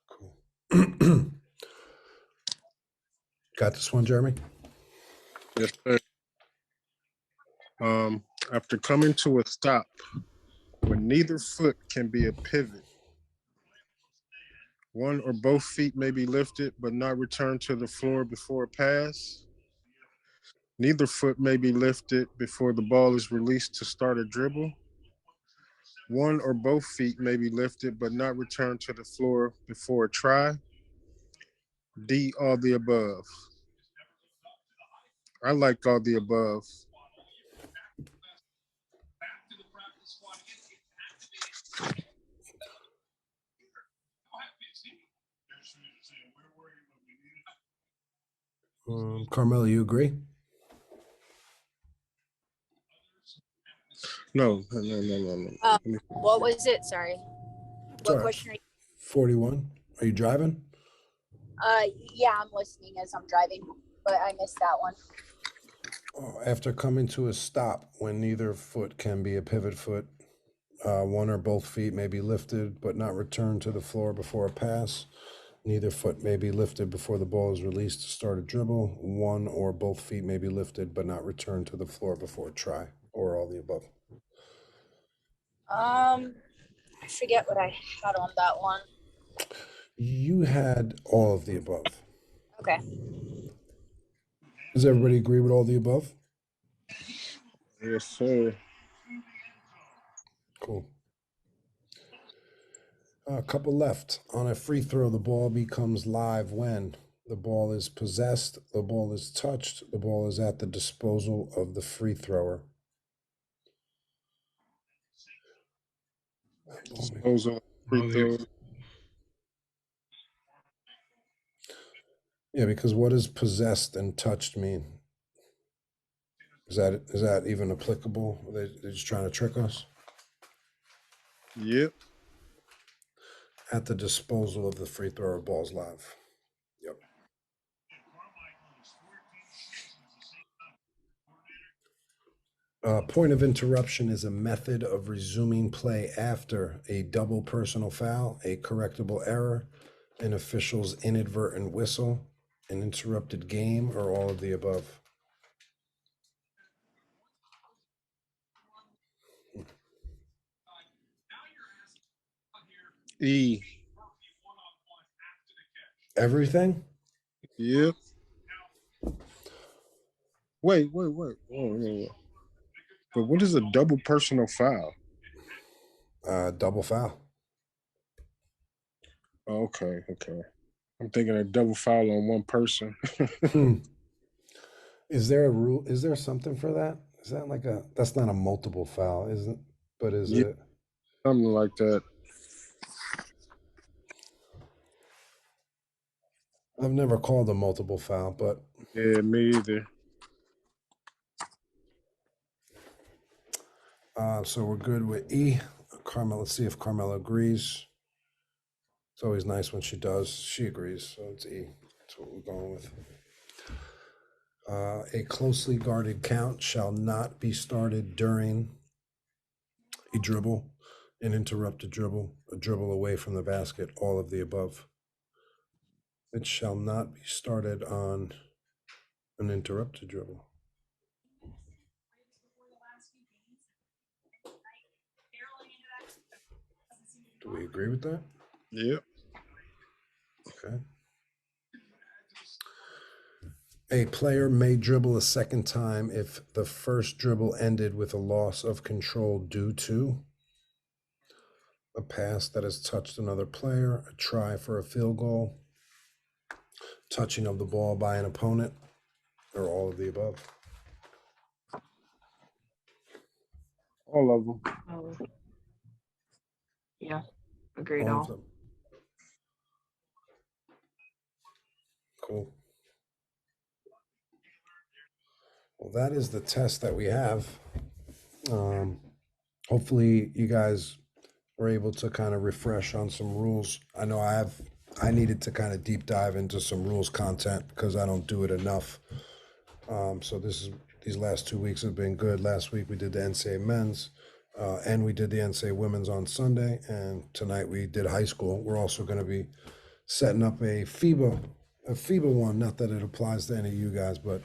Speaker 1: Cool. Got this one, Jeremy?
Speaker 5: Yes, sir. After coming to a stop, when neither foot can be a pivot, one or both feet may be lifted but not returned to the floor before a pass. Neither foot may be lifted before the ball is released to start a dribble. One or both feet may be lifted but not returned to the floor before a try. D, all the above. I like all the above.
Speaker 1: Carmelo, you agree?
Speaker 5: No.
Speaker 9: What was it? Sorry.
Speaker 1: It's
Speaker 9: What
Speaker 1: all right.
Speaker 9: question are you?
Speaker 1: 41. Are you driving?
Speaker 9: Yeah, I'm listening as I'm driving, but I missed that one.
Speaker 1: After coming to a stop when neither foot can be a pivot foot, one or both feet may be lifted but not returned to the floor before a pass. Neither foot may be lifted before the ball is released to start a dribble. One or both feet may be lifted but not returned to the floor before a try, or all the above.
Speaker 9: I forget what I had on that one.
Speaker 1: You had all of the above.
Speaker 9: Okay.
Speaker 1: Does everybody agree with all the above?
Speaker 5: Yes, sir.
Speaker 1: Cool. A couple left. On a free throw, the ball becomes live when the ball is possessed, the ball is touched, the ball is at the disposal of the free thrower. Yeah, because what does possessed and touched mean? Is that even applicable? They're just trying to trick us?
Speaker 5: Yep.
Speaker 1: At the disposal of the free thrower, ball's live. Yep. Point of interruption is a method of resuming play after a double personal foul, a correctable error, an official's inadvertent whistle, an interrupted game, or all of the above.
Speaker 5: E.
Speaker 1: Everything?
Speaker 5: Yep. Wait. Whoa. But what is a double personal foul?
Speaker 1: Double foul.
Speaker 5: Okay. I'm thinking a double foul on one person.
Speaker 1: Is there a rule? Is there something for that? Is that like that's not a multiple foul, isn't it? But is it?
Speaker 5: Something like that.
Speaker 1: I've never called a multiple foul, but.
Speaker 5: Yeah, me either.
Speaker 1: So we're good with E. Carmel, let's see if Carmela agrees. It's always nice when she does. She agrees, so it's E. That's what we're going with. A closely guarded count shall not be started during a dribble, an interrupted dribble, a dribble away from the basket, all of the above. It shall not be started on an interrupted dribble. Do we agree with that?
Speaker 5: Yep.
Speaker 1: Okay. A player may dribble a second time if the first dribble ended with a loss of control due to a pass that has touched another player, a try for a field goal, touching of the ball by an opponent, or all of the above.
Speaker 5: All of them.
Speaker 2: Oh. Yeah, agreed.
Speaker 1: All of
Speaker 2: All.
Speaker 1: them. Cool. Well, that is the test that we have. Hopefully you guys were able to kind of refresh on some rules. I know I needed to kind of deep dive into some rules content because I don't do it enough. So these last 2 weeks have been good. Last week we did the NCAA men's and we did the NCAA women's on Sunday, and tonight we did high school. We're also going to be setting up a FIBA one, not that it applies to any of you guys, but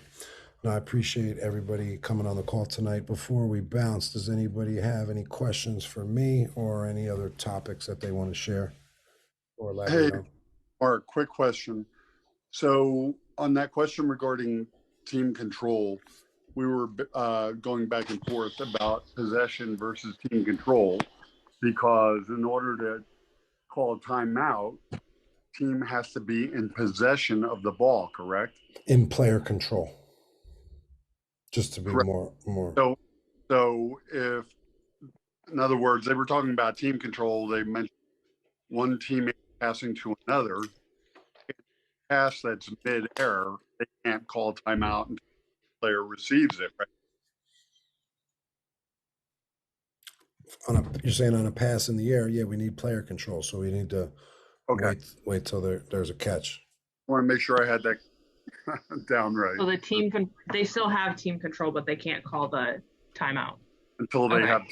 Speaker 1: I appreciate everybody coming on the call tonight. Before we bounce, does anybody have any questions for me or any other topics that they want to share or elaborate on?
Speaker 6: Mark, quick question. So on that question regarding team control, we were going back and forth about possession versus team control, because in order to call a timeout, team has to be in possession of the ball, correct?
Speaker 1: In player control. Just to be
Speaker 6: Correct.
Speaker 1: more.
Speaker 6: So if, in other words, they were talking about team control, they mentioned one teammate passing to another. pass that's mid-air, they can't call timeout until the player receives it, right?
Speaker 1: You're saying on a pass in the air, yeah, we need player control, so we need to
Speaker 6: Okay.
Speaker 1: wait till there's a catch.
Speaker 6: I want to make sure I had that down right.
Speaker 2: So the team they still have team control, but they can't call the timeout.
Speaker 6: Until they
Speaker 2: Okay.
Speaker 6: have.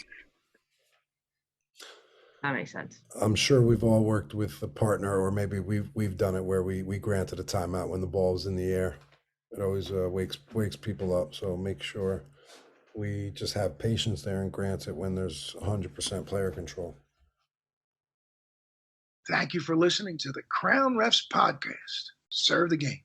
Speaker 2: That makes sense.
Speaker 1: I'm sure we've all worked with a partner, or maybe we've done it where we granted a timeout when the ball was in the air. It always wakes people up. So make sure we just have patience there and grant it when there's 100% player control.
Speaker 10: Thank you for listening to the Crown Refs podcast. Serve the game.